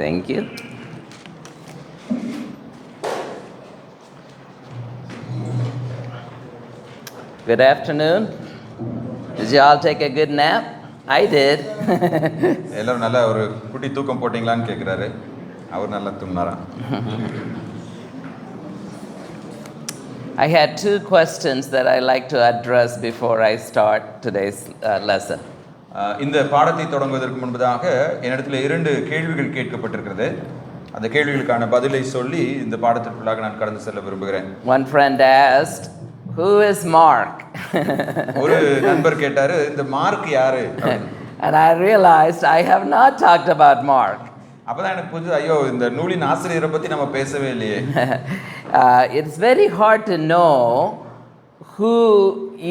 Thank you. Good afternoon. Did you all take a good nap? I did. எல்லாரும் நல்ல ஒரு குட்டி தூக்கம் போட்டீங்களான்னு கேட்குறாரு. அவர் நல்லா தூங்கினாரா? I had two questions that I like to address before I start today's lesson. இந்த பாடத்தை தொடங்குவதற்கு முன்பதாக என்னிடத்தில் 2 கேள்விகள் கேட்கப்பட்டிருக்கிறது. அந்த கேள்விகளுக்கான பதிலை சொல்லி இந்த பாடத்திற்குள்ளாக நான் கடந்து செல்ல விரும்புகிறேன். One friend asked, "Who is Mark?" ஒரு நண்பர் கேட்டாரு, இந்த மார்க் யாரு? And I realized I have not talked about Mark. அப்பதான் எனக்கு புரிஞ்சது, ஐயோ இந்த நூலின் ஆசிரியரை பத்தி நம்ம பேசவே இல்லையே. It's very hard to know who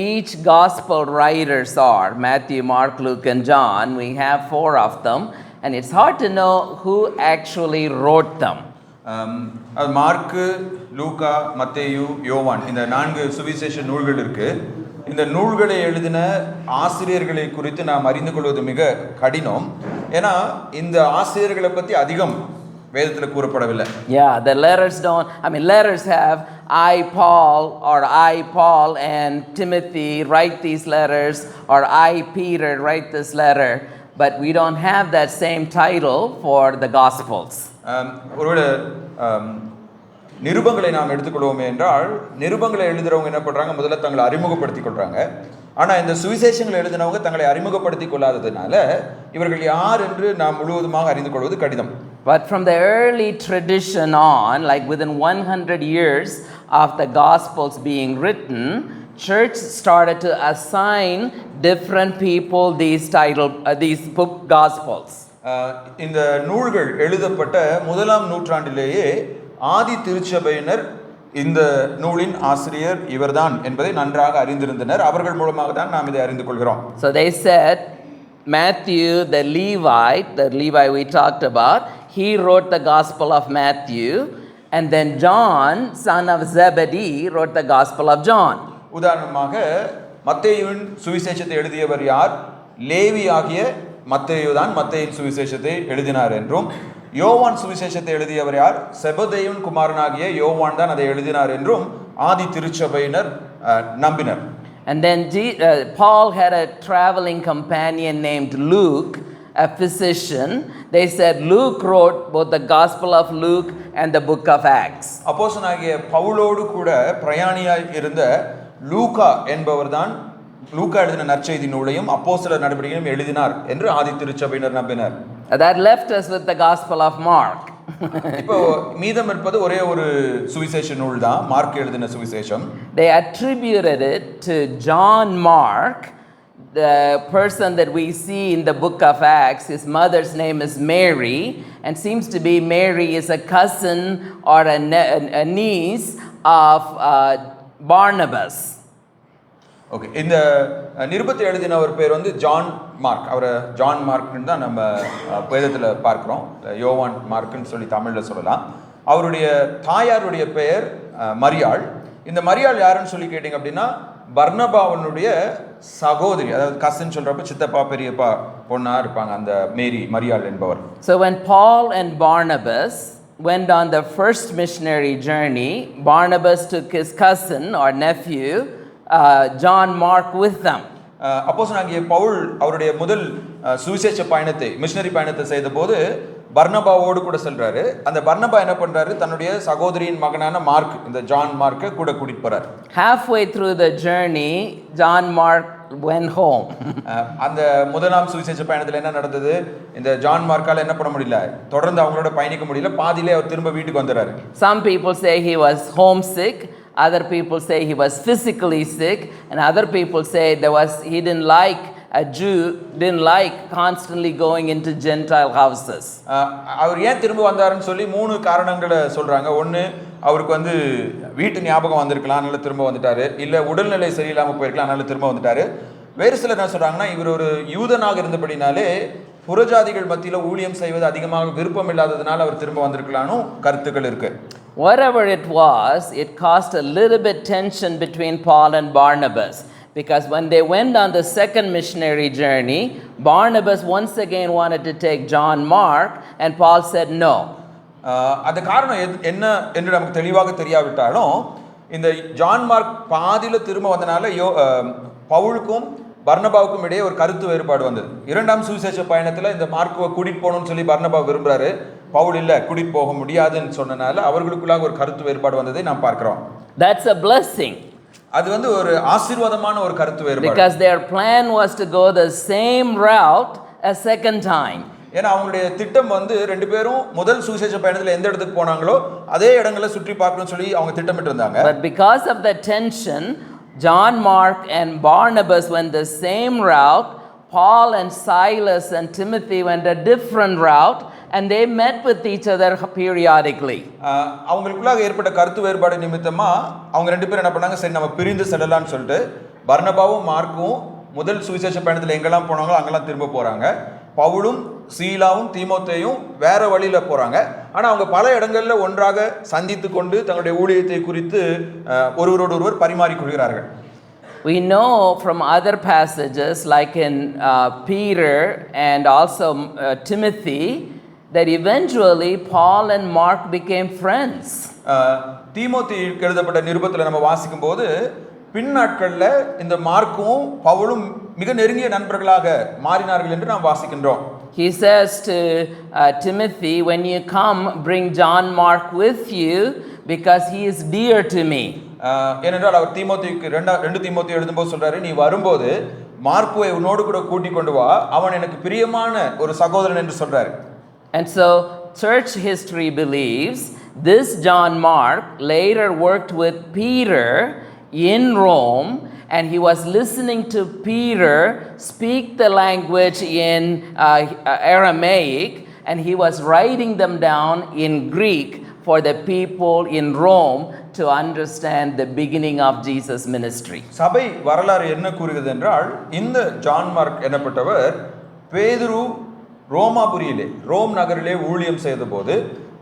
each gospel writers are. Matthew, Mark, Luke, and John. We have 4 of them, and it's hard to know who actually wrote them. Mark, லூக்கா, மத்தேயு, யோவான், இந்த 4 சுவிசேஷ நூல்கள் இருக்கு. இந்த நூல்களை எழுதின ஆசிரியர்களை குறித்து நாம் அறிந்து கொள்வது மிக கடினம். ஏன்னா இந்த ஆசிரியர்களை பற்றி அதிகம் வேதத்தில் கூறப்படவில்லை. Yeah, the letters don't, letters have I Paul and Timothy write these letters, or I Peter write this letter, but we don't have that same title for the Gospels. ஒருவேளை நிருபங்களை நாம் எடுத்துக்கொள்வோமே என்றால், நிருபங்களை எழுதுறவங்க என்ன பண்ணுறாங்க, முதல்ல தங்களை அறிமுகப்படுத்தி கொள்கிறாங்க. ஆனால் இந்த சுவிசேஷங்களை எழுதினவங்க தங்களை அறிமுகப்படுத்தி கொள்ளாததுனால இவர்கள் யார் என்று நாம் முழுவதுமாக அறிந்து கொள்வது கடினம். But from the early tradition on, like within 100 years of the Gospels being written, church started to assign different people these book Gospels. இந்த நூல்கள் எழுதப்பட்ட 1ஆம் நூற்றாண்டிலேயே ஆதி திருச்சபையினர் இந்த நூலின் ஆசிரியர் இவர்தான் என்பதை நன்றாக அறிந்திருந்தனர். அவர்கள் மூலமாக தான் நாம் இதை அறிந்து கொள்கிறோம். So they said Matthew the Levite we talked about, he wrote the Gospel of Matthew, and then John son of Zebedee wrote the Gospel of John. உதாரணமாக மத்தேயுவின் சுவிசேஷத்தை எழுதியவர் யார்? லேவி ஆகிய மத்தேயு தான் மத்தேயின் சுவிசேஷத்தை எழுதினார் என்றும், யோவான் சுவிசேஷத்தை எழுதியவர் யார்? செபதேயுவின் குமாரனாகிய யோவான் தான் அதை எழுதினார் என்றும் ஆதி திருச்சபையினர் நம்பினர். And then Paul had a traveling companion named Luke, a physician. They said Luke wrote both the Gospel of Luke and the book of Acts. அப்போஸ்தலனாகிய பவுலோடு கூட பிரயாணியாய் இருந்த லூக்கா என்பவர்தான் லூக்கா எழுதின நற்செய்தி நூலையும் அப்போஸ்தலர் நடபடிகளையும் எழுதினார் என்று ஆதி திருச்சபையினர் நம்பினர். That left us with the Gospel of Mark. இப்போ மீதம் இருப்பது ஒரே ஒரு சுவிசேஷ நூல் தான், மார்க் எழுதின சுவிசேஷம். They attributed it to John Mark, the person that we see in the book of Acts. His mother's name is Mary, and seems to be Mary is a cousin or a niece of Barnabas. Okay, இந்த நிருபத்தை எழுதினவர் பேர் வந்து John mark. அவரை John மார்க்னு தான் நம்ம வேதத்தில் பார்க்குறோம். யோவான் மார்க்குன்னு சொல்லி தமிழில் சொல்லலாம். அவருடைய தாயாருடைய பெயர் மரியாள். இந்த மரியாள் யாருன்னு சொல்லி கேட்டிங்க அப்படின்னா, பர்னபாவனுடைய சகோதரி, அதாவது கசின் சொல்கிறப்ப சித்தப்பா பெரியப்பா பொண்ணாக இருப்பாங்க அந்த மேரி மரியாள் என்பவர். So when Paul and Barnabas went on the first missionary journey, Barnabas took his cousin or nephew John Mark with them. அப்போஸ்தலனாகிய பவுல் அவருடைய முதல் சுவிசேஷ பயணத்தை, மிஷனரி பயணத்தை செய்த போது பர்னபாவோடு கூட செல்றாரு. அந்த பர்னபா என்ன பண்றாரு, தன்னுடைய சகோதரியின் மகனான மார்க், இந்த ஜான் மார்க்கை கூட கூட்டிட்டு போறாரு. Halfway through the journey, John Mark went home. அந்த முதலாம் சுவிசேஷ பயணத்தில் என்ன நடந்தது, இந்த ஜான் மார்க்கால என்ன பண்ண முடியல, தொடர்ந்து அவங்களோட பயணிக்க முடியல, பாதியிலே அவர் திரும்ப வீட்டுக்கு வந்துறாரு. Some people say he was homesick, other people say he was physically sick, and other people say he didn't like a Jew didn't like constantly going into Gentile houses. அவர் ஏன் திரும்ப வந்தாருன்னு சொல்லி 3 காரணங்களை சொல்றாங்க. ஒன்று, அவருக்கு வந்து வீட்டு ஞாபகம் வந்திருக்கலாம், அதனால திரும்ப வந்துட்டாரு. இல்லை உடல்நிலை சரியில்லாமல் போயிருக்கலாம், அதனால திரும்ப வந்துட்டாரு. வேறு சிலர் என்ன சொல்றாங்கன்னா, இவர் ஒரு யூதனாக இருந்தபடினாலே புறஜாதிகள் மத்தியில் ஊழியம் செய்வது அதிகமாக விருப்பம் இல்லாததுனால அவர் திரும்ப வந்திருக்கலாம்னு கருத்துக்கள் இருக்கு. Whatever it was, it caused a little bit tension between Paul and Barnabas. Because when they went on the second missionary journey, Barnabas once again wanted to take John Mark, and Paul said no. அது காரணம் என்ன என்று நமக்கு தெளிவாக தெரியாவிட்டாலும் இந்த John mark பாதியில திரும்ப வந்தனால பவுலுக்கும் பர்னபாவுக்கும் இடையே ஒரு கருத்து வேறுபாடு வந்தது. இரண்டாம் சுவிசேஷ பயணத்தில் இந்த மார்க்குவை கூட்டிட்டு போகணும்னு சொல்லி பர்னபா விரும்புறாரு. பவுல் இல்லை, கூட்டிட்டு போக முடியாதுன்னு சொன்னனால அவர்களுக்குள்ளாக ஒரு கருத்து வேறுபாடு வந்ததை நாம் பார்க்கிறோம். That's a blessing. அது வந்து ஒரு ஆசீர்வாதமான ஒரு கருத்து வேறுபாடு. Because their plan was to go the same route a second time. ஏன்னா அவங்களுடைய திட்டம் வந்து ரெண்டு பேரும் முதல் சுவிசேஷ பயணத்தில் எந்த இடத்துக்கு போனாங்களோ அதே இடங்களை சுற்றி பார்க்கணும்னு சொல்லி அவங்க திட்டமிட்டு இருந்தாங்க. But because of the tension, John Mark and Barnabas went the same route. Paul and Silas and Timothy went a different route, and they met with each other periodically. அவங்களுக்குள்ளாக ஏற்பட்ட கருத்து வேறுபாடு நிமித்தமா அவங்க ரெண்டு பேரும் என்ன பண்ணாங்க, சரி நம்ம பிரிந்து செல்லலாம்னு சொல்லிட்டு பர்னபாவும் மார்க்கும் முதல் சுவிசேஷ பயணத்தில் எங்கெல்லாம் போனாங்களோ அங்கெல்லாம் திரும்ப போறாங்க. பவுலும் சீலாவும் தீமோத்தேயும் வேற வழியில போறாங்க. ஆனா அவங்க பல இடங்கள்ல ஒன்றாக சந்தித்து கொண்டு தங்களுடைய ஊழியத்தை குறித்து ஒருவரோடு ஒருவர் பரிமாறிக்கொள்கிறார்கள். We know from other passages like in Peter and also Timothy that eventually Paul and Mark became friends. தீமோத்தேயுக்கு எழுதப்பட்ட நிருபத்தில் நம்ம வாசிக்கும் போது பின்னாட்களில் இந்த மார்க்கும் பவுலும் மிக நெருங்கிய நண்பர்களாக மாறினார்கள் என்று நாம் வாசிக்கின்றோம். He says to Timothy, when you come, bring John Mark with you because he is dear to me. ஏனென்றால் அவர் தீமோத்தேயுக்கு ரெண்டு தீமோத்தேயு எழுதும்போது சொல்றாரு, நீ வரும்போது மார்க்குவை உன்னோடு கூட கூட்டிக் கொண்டு வா, அவன் எனக்கு பிரியமான ஒரு சகோதரன் என்று சொல்றாரு. And so church history believes this John Mark later worked with Peter in Rome, and he was listening to Peter speak the language in Aramaic, and he was writing them down in Greek for the people in Rome to understand the beginning of Jesus' ministry. சபை வரலாறு என்ன கூறுகிறது என்றால், இந்த John mark எனப்பட்டவர் பேதுரு ரோமாபுரியிலே Rome நகரிலே ஊழியம் செய்தபோது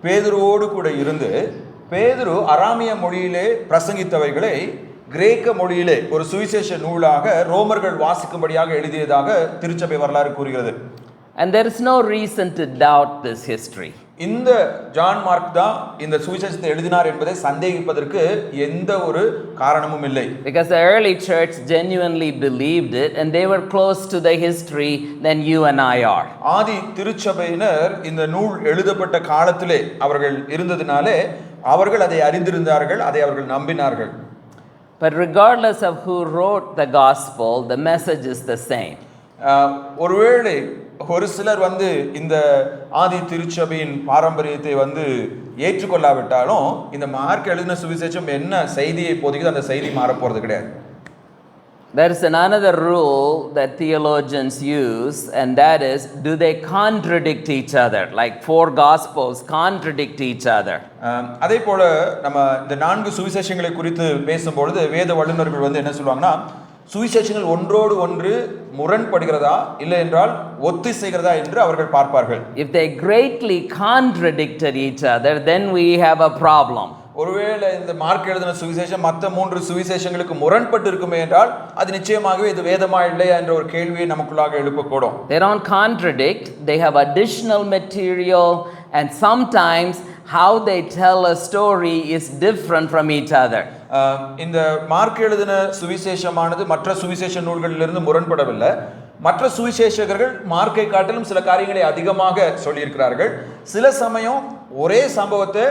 பேதுருவோடு கூட இருந்து பேதுரு அராமிய மொழியிலே பிரசங்கித்தவைகளை கிரேக்க மொழியிலே ஒரு சுவிசேஷ நூலாக ரோமர்கள் வாசிக்கும்படியாக எழுதியதாக திருச்சபை வரலாறு கூறுகிறது. And there is no reason to doubt this history. இந்த ஜான் மார்க் தான் இந்த சுவிசேஷத்தை எழுதினார் என்பதை சந்தேகிப்பதற்கு எந்த ஒரு காரணமும் இல்லை. Because the early church genuinely believed it, and they were close to the history than you and I are. ஆதி திருச்சபையினர் இந்த நூல் எழுதப்பட்ட காலத்திலே அவர்கள் இருந்ததினாலே அவர்கள் அதை அறிந்திருந்தார்கள், அதை அவர்கள் நம்பினார்கள். But regardless of who wrote the gospel, the message is the same. ஒருவேளை ஒரு சிலர் வந்து இந்த ஆதி திருச்சபையின் பாரம்பரியத்தை வந்து ஏற்றுக்கொள்ளாவிட்டாலும் இந்த மார்க் எழுதின சுவிசேஷம் என்ன செய்தியை போதிக்குது அந்த செய்தி மாறப்போறது கிடையாது. There is another rule that theologians use, and that is, do they contradict each other? Like four gospels contradict each other. அதே போல நம்ம இந்த 4 சுவிசேஷங்களை குறித்து பேசும்பொழுது வேத வல்லுநர்கள் வந்து என்ன சொல்லுவாங்கன்னா, சுவிசேஷங்கள் ஒன்றோடு ஒன்று முரண்படுகிறதா இல்லை என்றால் ஒத்திசைகிறதா என்று அவர்கள் பார்ப்பார்கள். If they greatly contradicted each other, then we have a problem. ஒருவேளை இந்த மார்க் எழுதின சுவிசேஷம் மற்ற 3 சுவிசேஷங்களுக்கு முரண்பட்டு இருக்குமே என்றால் அது நிச்சயமாகவே இது வேதமா இல்லையா என்ற ஒரு கேள்வியை நமக்குள்ளாக எழுப்பக்கூடும். They don't contradict, they have additional material, and sometimes how they tell a story is different from each other. இந்த மார்க் எழுதின சுவிசேஷமானது மற்ற சுவிசேஷ நூல்களிலிருந்து முரண்படவில்லை. மற்ற சுவிசேஷகர்கள் மார்க்கை காட்டிலும் சில காரியங்களை அதிகமாக சொல்லியிருக்கிறார்கள். சில சமயம் ஒரே சம்பவத்தை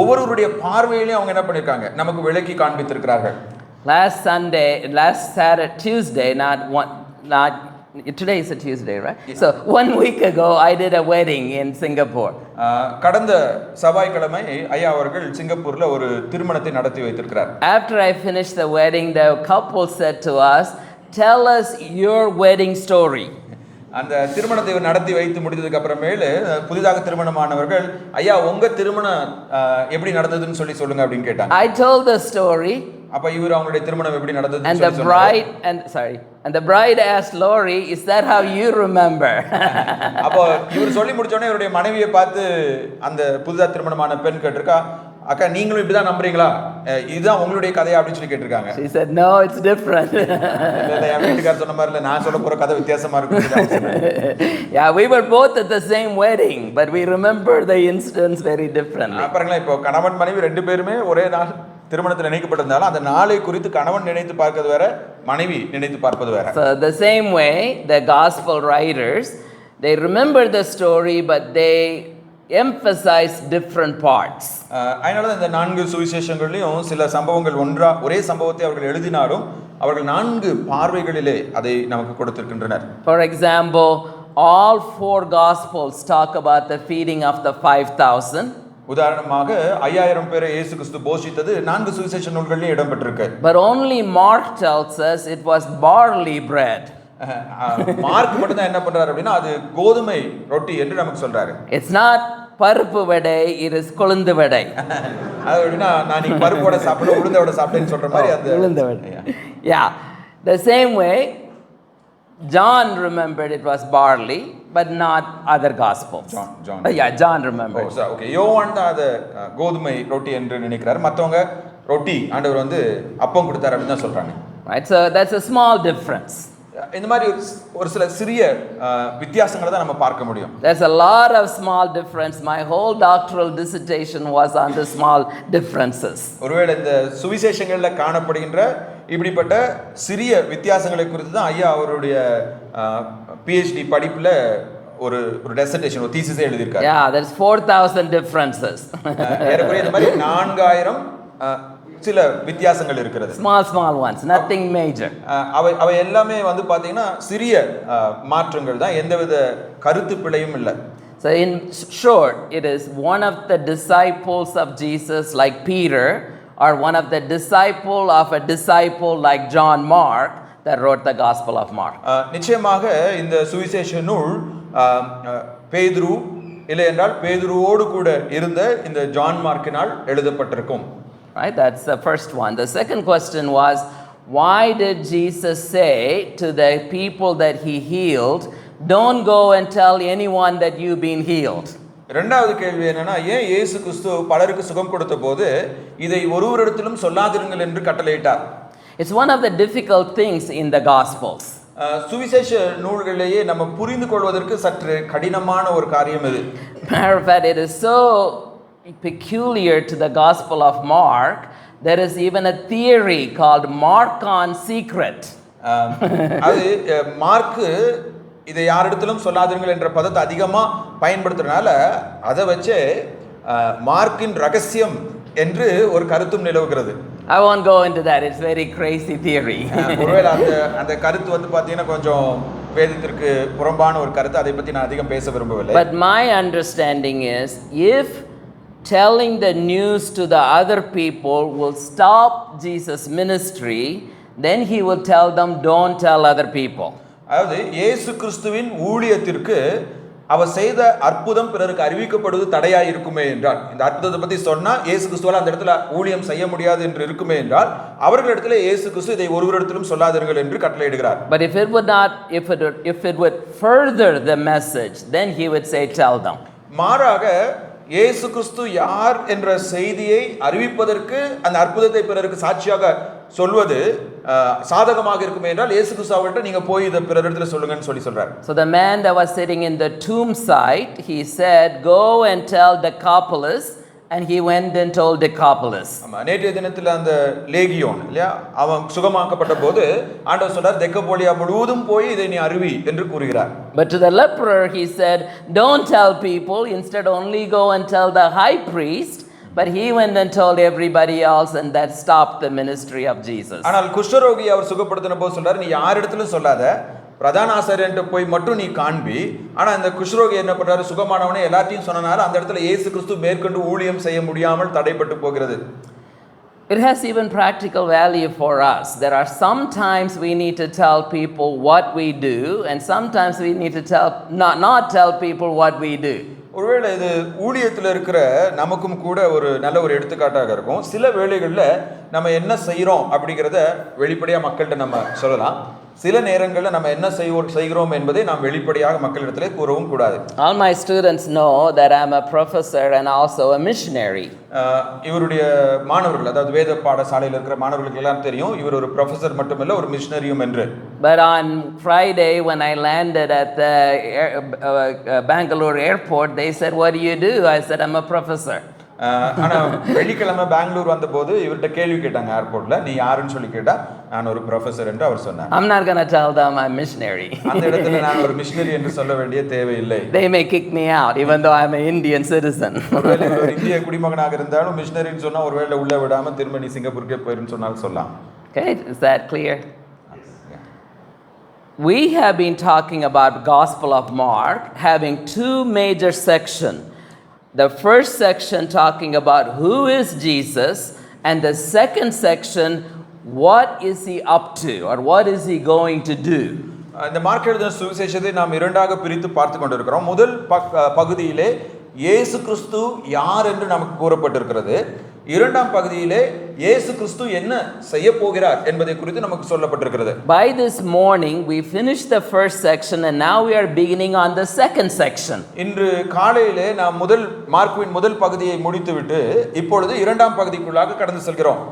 ஒவ்வொருவருடைய பார்வையிலே அவங்க என்ன பண்ணிருக்காங்க நமக்கு விளக்கி காண்பித்திருக்கிறார்கள். Last Tuesday, not today is a Tuesday, right? Yeah. So 1 week ago I did a wedding in Singapore. கடந்த செவ்வாய்க்கிழமை ஐயா அவர்கள் சிங்கப்பூர்ல ஒரு திருமணத்தை நடத்தி வைத்திருக்கிறார். After I finished the wedding, the couple said to us, "Tell us your wedding story." அந்த திருமணத்தை நடத்தி வைத்து முடித்ததுக்கு அப்புறமேல புதிதாக திருமணமானவர்கள் ஐயா உங்க திருமணம் எப்படி நடந்ததுன்னு சொல்லுங்க அப்படின்னு கேட்டாங்க. I told the story. அப்ப இவர் அவங்களுடைய திருமணம் எப்படி நடந்ததுன்னு சொன்னாங்க. And the bride asked Lori, "Is that how you remember?" அப்ப இவர் சொல்லி முடிச்ச உடனே இவருடைய மனைவியை பார்த்து அந்த புதிதாக திருமணமான பெண் கேட்டிருக்கா, அக்கா நீங்களும் இப்படிதான் நம்புறீங்களா, இதுதான் உங்களுடைய கதையா அப்படின்னு சொல்லி கேட்டிருக்காங்க. She said, no, it's different. என் வீட்டுக்காரர் சொன்ன மாதிரி இல்ல, நான் சொல்ல போற கதை வித்தியாசமா இருக்கு. Yeah, we were both at the same wedding, but we remember the incidents very differently. பாருங்களேன், இப்போ கணவன் மனைவி ரெண்டு பேருமே ஒரே நாள் திருமணத்தில் நினைக்கப்பட்டிருந்தாலும் அந்த நாளை குறித்து கணவன் நினைத்து பார்ப்பது வேற, மனைவி நினைத்து பார்ப்பது வேற. So the same way, the gospel writers, they remember the story, but they emphasize different parts. அதனால இந்த 4 சுவிசேஷங்கள்லயும் சில சம்பவங்கள் ஒரே சம்பவத்தை அவர்கள் எழுதினாலும் அவர்கள் 4 பார்வைகளிலே அதை நமக்கு கொடுத்திருக்கின்றனர். For example, all 4 gospels talk about the feeding of the 5,000. உதாரணமாக 5000 பேரை இயேசு கிறிஸ்து போஷித்தது 4 சுவிசேஷ நூல்களிலும் இடம்பெற்றிருக்கு. But only Mark tells us it was barley bread. Mark மட்டும் தான் என்ன பண்றாரு அப்படின்னா அது கோதுமை ரொட்டி என்று நமக்கு சொல்றாரு. It's not பருப்பு வடை, it is கொழுந்து வடை. அது அப்படின்னா நான் நீ பருப்போட சாப்பிட உளுந்தோட சாப்பிட்டேன்னு சொல்ற மாதிரி அந்த உளுந்து வடை. Yeah, the same way John remembered it was barley, but not other gospels. John. Yeah, John remembered. Okay, யோவான் தான் அது கோதுமை ரொட்டி என்று நினைக்கிறார், மற்றவங்க ரொட்டி ஆண்டவர் வந்து அப்பம் கொடுத்தார் அப்படின்னு தான் சொல்றாங்க. Right, so that's a small difference. இந்த மாதிரி ஒரு சில சிறிய வித்தியாசங்களை தான் நம்ம பார்க்க முடியும். There's a lot of small difference. My whole doctoral dissertation was on the small differences. ஒருவேளை இந்த சுவிசேஷங்கள்ல காணப்படுகின்ற இப்படிப்பட்ட சிறிய வித்தியாசங்களை குறித்து தான் ஐயா அவருடைய PhD படிப்புல ஒரு டிசர்டேஷன், ஒரு தீசிஸே எழுதியிருக்காரு. Yeah, there's 4,000 differences. ஏறக்குறைய இந்த மாதிரி 4000 சில வித்தியாசங்கள் இருக்கிறது. Small ones, nothing major. அவை எல்லாமே வந்து பாத்தீங்கன்னா சிறிய மாற்றங்கள் தான், எந்தவித கருத்து பிழையும் இல்லை. So in short, it is one of the disciples of Jesus like Peter, or one of the disciple of a disciple like John Mark that wrote the Gospel of Mark. நிச்சயமாக இந்த சுவிசேஷ நூல் பேதுரு இல்லை என்றால் பேதுருவோடு கூட இருந்த இந்த ஜான் மார்க்கினால் எழுதப்பட்டிருக்கும். Right, that's the first one. The second question was, why did Jesus say to the people that he healed, don't go and tell anyone that you've been healed? இரண்டாவது கேள்வி என்னன்னா, ஏன் இயேசு கிறிஸ்து பலருக்கு சுகம் கொடுத்த போது இதை ஒருவரிடத்திலும் சொல்லாதிருங்கள் என்று கட்டளையிட்டார்? It's one of the difficult things in the Gospels. சுவிசேஷ நூல்களிலேயே நம்ம புரிந்து கொள்வதற்கு சற்று கடினமான ஒரு காரியம் இது. Matter of fact, it is so peculiar to the Gospel of Mark, there is even a theory called Markan secret. அது மார்க் இதை யாரிடத்திலும் சொல்லாதீர்கள் என்ற பதத்தை அதிகமா பயன்படுத்துறதுனால அதை வச்சு மார்க்கின் ரகசியம் என்று ஒரு கருத்தும் நிலவுகிறது. I won't go into that, it's very crazy theory. ஒருவேளை அந்த கருத்து வந்து பாத்தீங்கன்னா கொஞ்சம் வேதத்திற்கு புறம்பான ஒரு கருத்து, அதை பத்தி நான் அதிகம் பேச விரும்பவில்லை. But my understanding is, if telling the news to the other people will stop Jesus' ministry, then he will tell them, don't tell other people. அதாவது இயேசு கிறிஸ்துவின் ஊழியத்திற்கு அவர் செய்த அற்புதம் பிறருக்கு அறிவிக்கப்படுவது தடையா இருக்குமே என்றால், இந்த அற்புதத்தை பத்தி சொன்னா இயேசு கிறிஸ்துவால் அந்த இடத்துல ஊழியம் செய்ய முடியாது என்று இருக்குமே என்றால், அவர்களிடத்துல இயேசு கிறிஸ்து இதை ஒருவரிடத்திலும் சொல்லாதீர்கள் என்று கட்டளையிடுகிறார். But if it would further the message, then he would say, tell them. மாறாக இயேசு கிறிஸ்து யார் என்ற செய்தியை அறிவிப்பதற்கு அந்த அற்புதத்தை பிறருக்கு சாட்சியாக சொல்வது சாதகமாக இருக்குமே என்றால் இயேசு கிறிஸ்து அவர்கிட்ட நீங்க போய் இதை பிறரிடத்துல சொல்லுங்கன்னு சொல்றார். So the man that was sitting in the tomb site, he said, go and tell Decapolis, and he went and told Decapolis. ஆமா, நேற்றைய தினத்துல அந்த லேகியோன் இல்லையா, அவன் சுகமாக்கப்பட்ட போது ஆண்டவர் சொல்றார் தெக்கப்போலியா முழுவதும் போய் இதை நீ அறிவி என்று கூறுகிறார். But to the leper he said, don't tell people, instead only go and tell the high priest. But he went and told everybody else, and that stopped the ministry of Jesus. ஆனால் குஷ்டரோகி அவர் சுகப்படுத்தின போது சொல்றார், நீ யாரிடத்திலும் சொல்லாத, பிரதான ஆசாரியன்ட்ட போய் மட்டும் நீ காண்பி. ஆனா இந்த குஷ்டரோகி என்ன பண்றாரு, சுகமானவனே எல்லாத்தையும் சொன்னனால அந்த இடத்துல இயேசு கிறிஸ்து மேற்கொண்டு ஊழியம் செய்ய முடியாமல் தடைப்பட்டு போகிறது. It has even practical value for us. There are sometimes we need to tell people what we do, and sometimes we need to not tell people what we do. ஒருவேளை இது ஊழியத்தில் இருக்கிற நமக்கும் கூட ஒரு நல்ல ஒரு எடுத்துக்காட்டாக இருக்கும். சில வேளைகளில் நம்ம என்ன செய்கிறோம் அப்படிங்கிறத வெளிப்படையாக மக்கள்கிட்ட நம்ம சொல்லலாம். சில நேரங்களில் நம்ம என்ன செய்கிறோம் என்பதை நாம் வெளிப்படையாக மக்களிடத்திலே கூறவும் கூடாது. All my students know that I'm a professor and also a missionary. இவருடைய மாணவர்கள், அதாவது வேத பாடசாலையில் இருக்கிற மாணவர்களுக்கு எல்லாம் தெரியும் இவர் ஒரு ப்ரொஃபஸர் மட்டுமல்ல, ஒரு மிஷனரியும் என்று. But on Friday when I landed at the Bangalore airport, they said, "What do you do?" I said, "I'm a professor." ஆனால் வெள்ளிக்கிழமை பெங்களூர் வந்தபோது இவர்கிட்ட கேள்வி கேட்டாங்க ஏர்போர்ட்ல, நீ யாருன்னு சொல்லி கேட்டா நான் ஒரு ப்ரொஃபஸர் என்று அவர் சொன்னார். I'm not going to tell them I'm missionary. அந்த இடத்துல நான் ஒரு மிஷனரி என்று சொல்ல வேண்டிய தேவையில்லை. They may kick me out even though I'm an Indian citizen. ஒருவேளை ஒரு இந்திய குடிமகனாக இருந்தாலும் மிஷனரின்னு சொன்னா ஒருவேளை உள்ள விடாம திரும்ப நீ சிங்கப்பூருக்கே போயிருன்னு சொன்னாலும் சொல்லலாம். Okay, is that clear? We have been talking about Gospel of Mark having two major sections. The first section talking about who is Jesus, and the second section, what is he up to or what is he going to do? இந்த mark எழுதின சுவிசேஷத்தை நாம் இரண்டாக பிரித்து பார்த்து கொண்டிருக்கிறோம். முதல் பகுதியிலே இயேசு கிறிஸ்து யார் என்று நமக்கு கூறப்பட்டிருக்கிறது. இரண்டாம் பகுதியிலே இயேசு கிறிஸ்து என்ன செய்ய போகிறார் என்பதை குறித்து நமக்கு சொல்லப்பட்டிருக்கிறது. By this morning we finished the first section and now we are beginning on the second section. இன்று காலையிலே நாம் மார்க்குவின் முதல் பகுதியை முடித்துவிட்டு இப்பொழுது இரண்டாம் பகுதிக்குள்ளாக கடந்து செல்கிறோம்.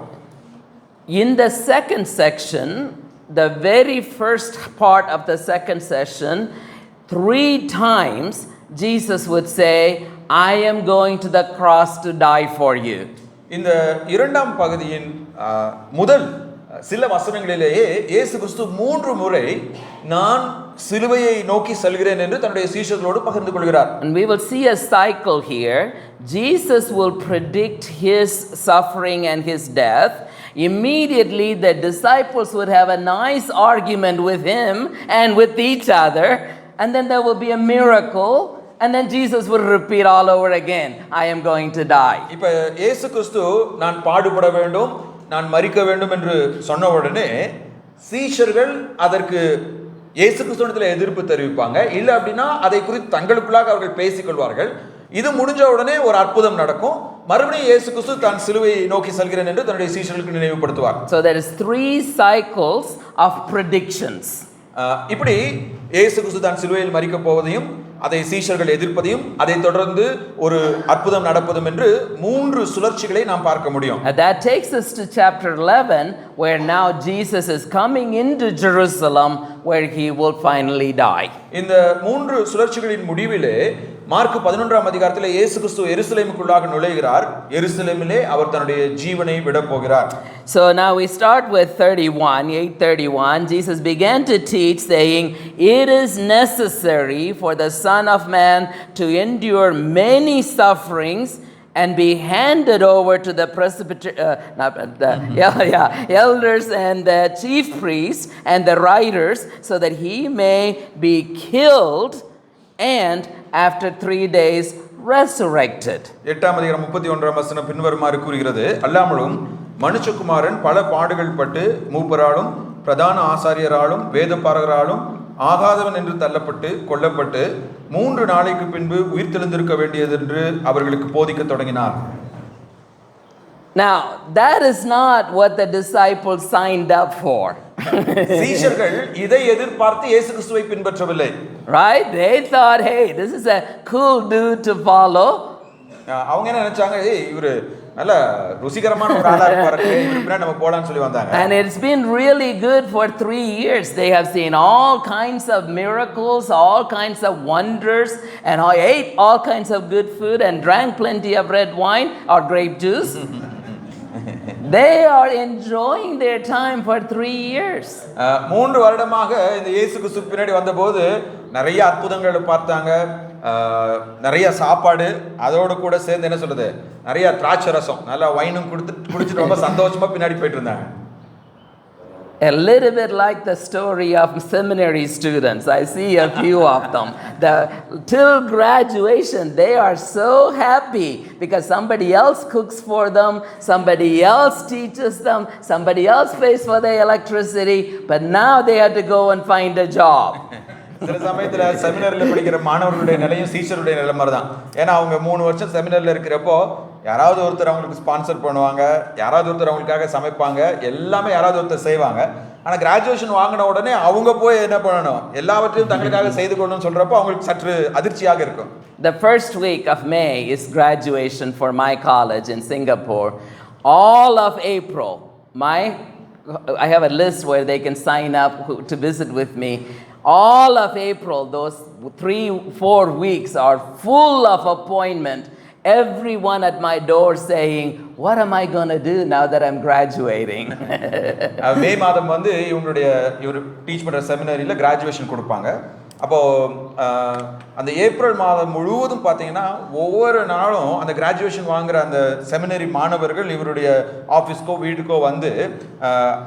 In the second section, the very first part of the second session, 3 times Jesus would say, "I am going to the cross to die for you." இந்த இரண்டாம் பகுதியின் முதல் சில வசனங்களிலேயே இயேசு கிறிஸ்து 3 முறை நான் சிலுவையை நோக்கி செல்கிறேன் என்று தன்னுடைய சீஷர்களோடு பகிர்ந்து கொள்கிறார். And we will see a cycle here. Jesus will predict his suffering and his death. Immediately the disciples would have a nice argument with him and with each other, and then there will be a miracle. And then Jesus would repeat all over again, "I am going to die." இப்ப இயேசு கிறிஸ்து நான் பாடுபட வேண்டும், நான் மரிக்க வேண்டும் என்று சொன்ன உடனே சீஷர்கள் அதற்கு இயேசு கிறிஸ்துவிடத்தில் எதிர்ப்பு தெரிவிப்பாங்க. இல்லை அப்படின்னா அதை குறித்து தங்களுக்குள்ளாக அவர்கள் பேசிக்கொள்வார்கள். இது முடிஞ்ச உடனே ஒரு அற்புதம் நடக்கும். மறுபடியும் இயேசு கிறிஸ்து தான் சிலுவையை நோக்கி செல்கிறேன் என்று தன்னுடைய சீஷர்களுக்கு நினைவுபடுத்துவார். So there is 3 cycles of predictions. இப்படி இயேசு கிறிஸ்து தான் சிலுவையில் மரிக்க போவதையும் அதை சீஷர்கள் எதிர்ப்பதையும் அதை தொடர்ந்து ஒரு அற்புதம் நடப்பதும் என்று 3 சுழற்சிகளை நாம் பார்க்க முடியும். That takes us to chapter 11 where now Jesus is coming into Jerusalem where he will finally die. இந்த 3 சுழற்சிகளின் முடிவிலே மார்க் 11ஆம் அதிகாரத்தில் இயேசு கிறிஸ்து எருசலேமுக்குள்ளாக நுழைகிறார். எருசலேமிலே அவர் தன்னுடைய ஜீவனை விட போகிறார். So now we start with 8:31. Jesus began to teach saying, "It is necessary for the Son of Man to endure many sufferings and be handed over to the elders and the chief priests and the writers, so that he may be killed and after 3 days resurrected." 8ஆம் அதிகாரம் 31ஆம் வசனம் பின்வருமாறு கூறுகிறது, அல்லாமலும் மனுஷகுமாரன் பல பாடுகள் பட்டு மூப்பராலும் பிரதான ஆசாரியராலும் வேதபாரகராலும் ஆகாதவன் என்று தள்ளப்பட்டு கொல்லப்பட்டு 3 நாளைக்கு பின்பு உயிர்த்தெழுந்திருக்க வேண்டியது என்று அவர்களுக்கு போதிக்க தொடங்கினார். Now that is not what the disciples signed up for. சீஷர்கள் இதை எதிர்பார்த்து இயேசு கிறிஸ்துவை பின்பற்றவில்லை. Right? They thought, "Hey, this is a cool dude to follow." அவங்க என்ன நினைச்சாங்க, இவரு நல்ல ருசிகரமான ஒரு ஆளா இருப்பாரு, இவரு பின்னாடி நம்ம போலாம்னு சொல்லி வந்தாங்க. And it's been really good for 3 years. They have seen all kinds of miracles, all kinds of wonders, and ate all kinds of good food and drank plenty of red wine or grape juice. They are enjoying their time for 3 years. 3 வருடமாக இந்த இயேசு கிறிஸ்து பின்னாடி வந்தபோது நிறைய அற்புதங்களை பார்த்தாங்க, நிறைய சாப்பாடு, அதோடு கூட சேர்ந்து என்ன சொல்றது, நிறைய திராட்சை ரசம், நல்லா வைனும் குடிச்சிட்டு ரொம்ப சந்தோஷமா பின்னாடி போயிட்டு இருந்தாங்க. A little bit like the story of seminary students. I see a few of them. Till graduation, they are so happy because somebody else cooks for them, somebody else teaches them, somebody else pays for their electricity, but now they have to go and find a job. சில சமயத்துல செமினாரில் படிக்கிற மாணவர்களுடைய நிலையும் சீஷருடைய நிலை மாதிரி தான். ஏன்னா அவங்க 3 வருஷம் செமினாரில் இருக்கிறப்போ யாராவது ஒருத்தர் அவங்களுக்கு ஸ்பான்சர் பண்ணுவாங்க, யாராவது ஒருத்தர் அவங்களுக்காக சமைப்பாங்க, எல்லாமே யாராவது ஒருத்தர் செய்வாங்க. ஆனால் கிராஜுவேஷன் வாங்கின உடனே அவங்க போய் என்ன பண்ணணும், எல்லாவற்றையும் தங்களுக்காக செய்து கொள்ளணும்னு சொல்றப்போ அவங்களுக்கு சற்று அதிர்ச்சியாக இருக்கும். The first week of May is graduation for my college in Singapore. All of April, I have a list where they can sign up to visit with me. All of April, those 3-4 weeks are full of appointment. Everyone at my door saying, what am I going to do now that I'm graduating? மே மாதம் வந்து இவர் teach பண்ற செமினரியில் graduation கொடுப்பாங்க. அப்போது அந்த April மாதம் முழுவதும் பார்த்தீங்கன்னா ஒவ்வொரு நாளும் அந்த கிராஜுவேஷன் வாங்குகிற அந்த செமினரி மாணவர்கள் இவருடைய ஆஃபீஸ்க்கோ வீட்டுக்கோ வந்து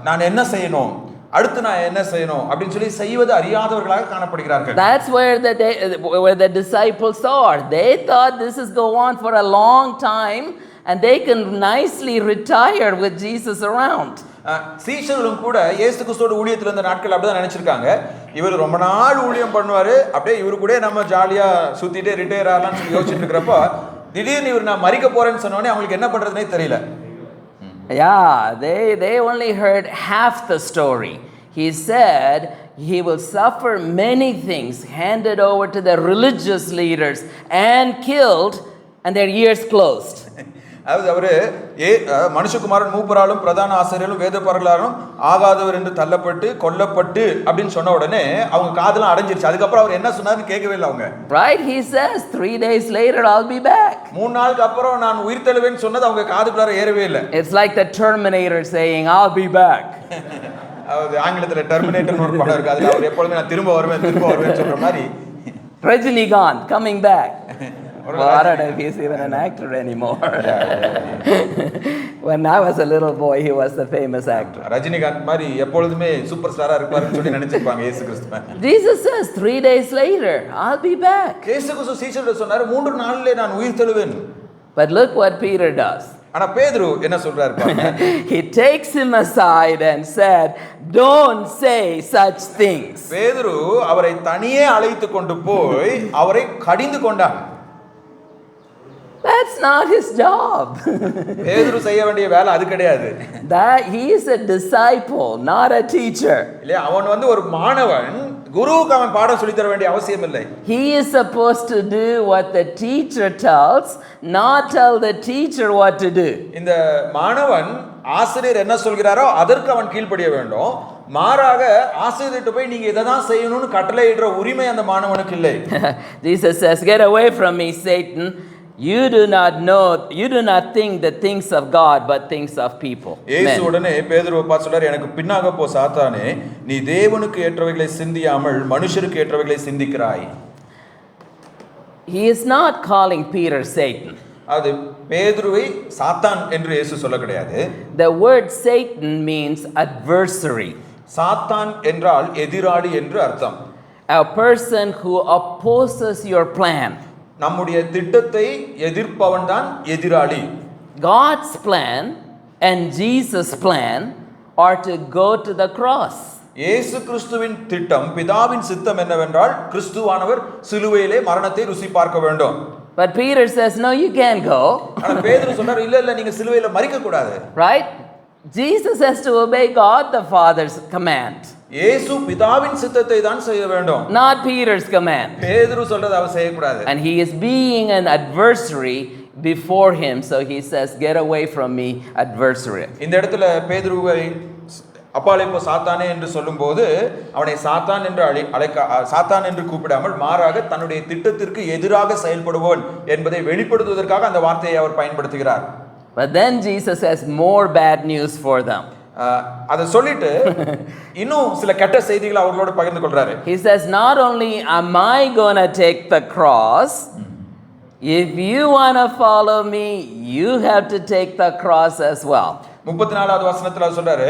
நான் என்ன செய்யணும், அடுத்து நான் என்ன செய்யணும் அப்படின்னு சொல்லி செய்வது அறியாதவர்களாக காணப்படுகிறார்கள். That's where the disciples are. They thought this is go on for a long time and they can nicely retire with Jesus around. சீஷர்களும் கூட இயேசு கிறிஸ்துவோட ஊழியத்தில் இருந்த நாட்கள் அப்படிதான் நினைச்சிருக்காங்க. இவர் ரொம்ப நாள் ஊழியம் பண்ணுவாரு, அப்படியே இவரு கூட நம்ம ஜாலியா சுத்திட்டே ரிட்டையர் ஆகலாம்னு சொல்லி யோசிச்சுட்டு இருக்கிறப்போ திடீர்னு இவர் நான் மறிக்க போறேன்னு சொன்னோடனே அவங்களுக்கு என்ன பண்றதுனே தெரியல. Yeah, they only heard half the story. He said he will suffer many things, handed over to the religious leaders and killed, and their ears closed. அதாவது அவரு மனுஷகுமாரன் மூப்பராலும் பிரதான ஆசிரியரும் வேதபாரகரும் ஆகாதவர் என்று தள்ளப்பட்டு கொல்லப்பட்டு அப்படின்னு சொன்ன உடனே அவங்க காதெல்லாம் அடைஞ்சிருச்சு. அதுக்கப்புறம் அவர் என்ன சொன்னாருன்னு கேட்கவே இல்லை அவங்க. Right, he says 3 days later I'll be back. 3 நாளுக்கு அப்புறம் நான் உயிர் தெழுவேன்னு சொன்னது அவங்க காதுக்குள்ளார ஏறவே இல்லை. It's like the Terminator saying I'll be back. அது ஆங்கிலத்துல டெர்மினேட்டர் ஒரு படம் இருக்கு, அதுல அவர் எப்பொழுதுமே நான் திரும்ப வருவேன் சொல்ற மாதிரி Rajinikanth coming back. Well, I don't know if he's even an actor anymore. When I was a little boy, he was the famous actor. Rajinikanth மாதிரி எப்பொழுதுமே சூப்பர் ஸ்டாரா இருப்பாருன்னு சொல்லி நினைச்சிருப்பாங்க இயேசு கிறிஸ்து. Jesus says 3 days later, I'll be back. இயேசு கிறிஸ்து சீஷர்களுக்கு சொன்னாரு 3 நாளிலே நான் உயிர் தெழுவேன். But look what Peter does. ஆனா பேதுரு என்ன சொல்றாரு பாருங்க. He takes him aside and said, don't say such things. பேதுரு அவரை தனியே அழைத்து கொண்டு போய் அவரை கடிந்து கொண்டான். That's not his job. பேதுரு செய்ய வேண்டிய வேலை அது கிடையாது. That he is a disciple, not a teacher. இல்ல, அவன் வந்து ஒரு மாணவன், குருவுக்கு அவன் பாடம் சொல்லி தர வேண்டிய அவசியம் இல்லை. He is supposed to do what the teacher tells, not tell the teacher what to do. இந்த மாணவன் ஆசிரியர் என்ன சொல்கிறாரோ அதற்கு அவன் கீழ்ப்படிய வேண்டும். மாறாக ஆசிரியர்கிட்ட போய் நீங்க இதை தான் செய்யணும்னு கட்டளையிடுற உரிமை அந்த மாணவனுக்கு இல்லை. Jesus says, get away from me, Satan. You do not think the things of God, but things of people. இயேசு உடனே பேதுருவை பார்த்து சொல்றாரு, எனக்கு பின்னாக போ சாத்தானே, நீ தேவனுக்கு ஏற்றவைகளை சிந்தியாமல் மனுஷருக்கு ஏற்றவைகளை சிந்திக்கிறாய். He is not calling Peter Satan. அது பேதுருவை சாத்தான் என்று இயேசு சொல்ல கிடையாது. The word Satan means adversary. சாத்தான் என்றால் எதிராளி என்று அர்த்தம். A person who opposes your plan. நம்முடைய திட்டத்தை எதிர்ப்பவன் தான் எதிராளி. God's plan and Jesus' plan are to go to the cross. இயேசு கிறிஸ்துவின் திட்டம், பிதாவின் சித்தம் என்னவென்றால் கிறிஸ்துவானவர் சிலுவையிலே மரணத்தை ருசி பார்க்க வேண்டும். But Peter says, no, you can't go. ஆனா பேதுரு சொன்னார், இல்ல நீங்க சிலுவையில மரிக்க கூடாது. Right? Jesus has to obey God the Father's command. இயேசு பிதாவின் சித்தத்தை தான் செய்ய வேண்டும், not Peter's command. பேதுரு சொல்றத அவ செய்ய கூடாது. And he is being an adversary before him, so he says, get away from me, adversary. இந்த இடத்துல பேதுருவை அப்பாலே போ சாத்தானே என்று சொல்லும்போது அவனை சாத்தான் என்று சாத்தான் என்று கூப்பிடாமல் மாறாக தன்னுடைய திட்டத்திற்கு எதிராக செயல்படுவோன் என்பதை வெளிப்படுத்துவதற்காக அந்த வார்த்தையை அவர் பயன்படுத்துகிறார். But then Jesus has more bad news for them. அதை சொல்லிட்டு இன்னும் சில கெட்ட செய்திகளை அவர்களோடு பகிர்ந்து கொள்றாரு. He says, not only am I going to take the cross, if you want to follow me, you have to take the cross as well. 34வது வசனத்துல சொல்றாரு,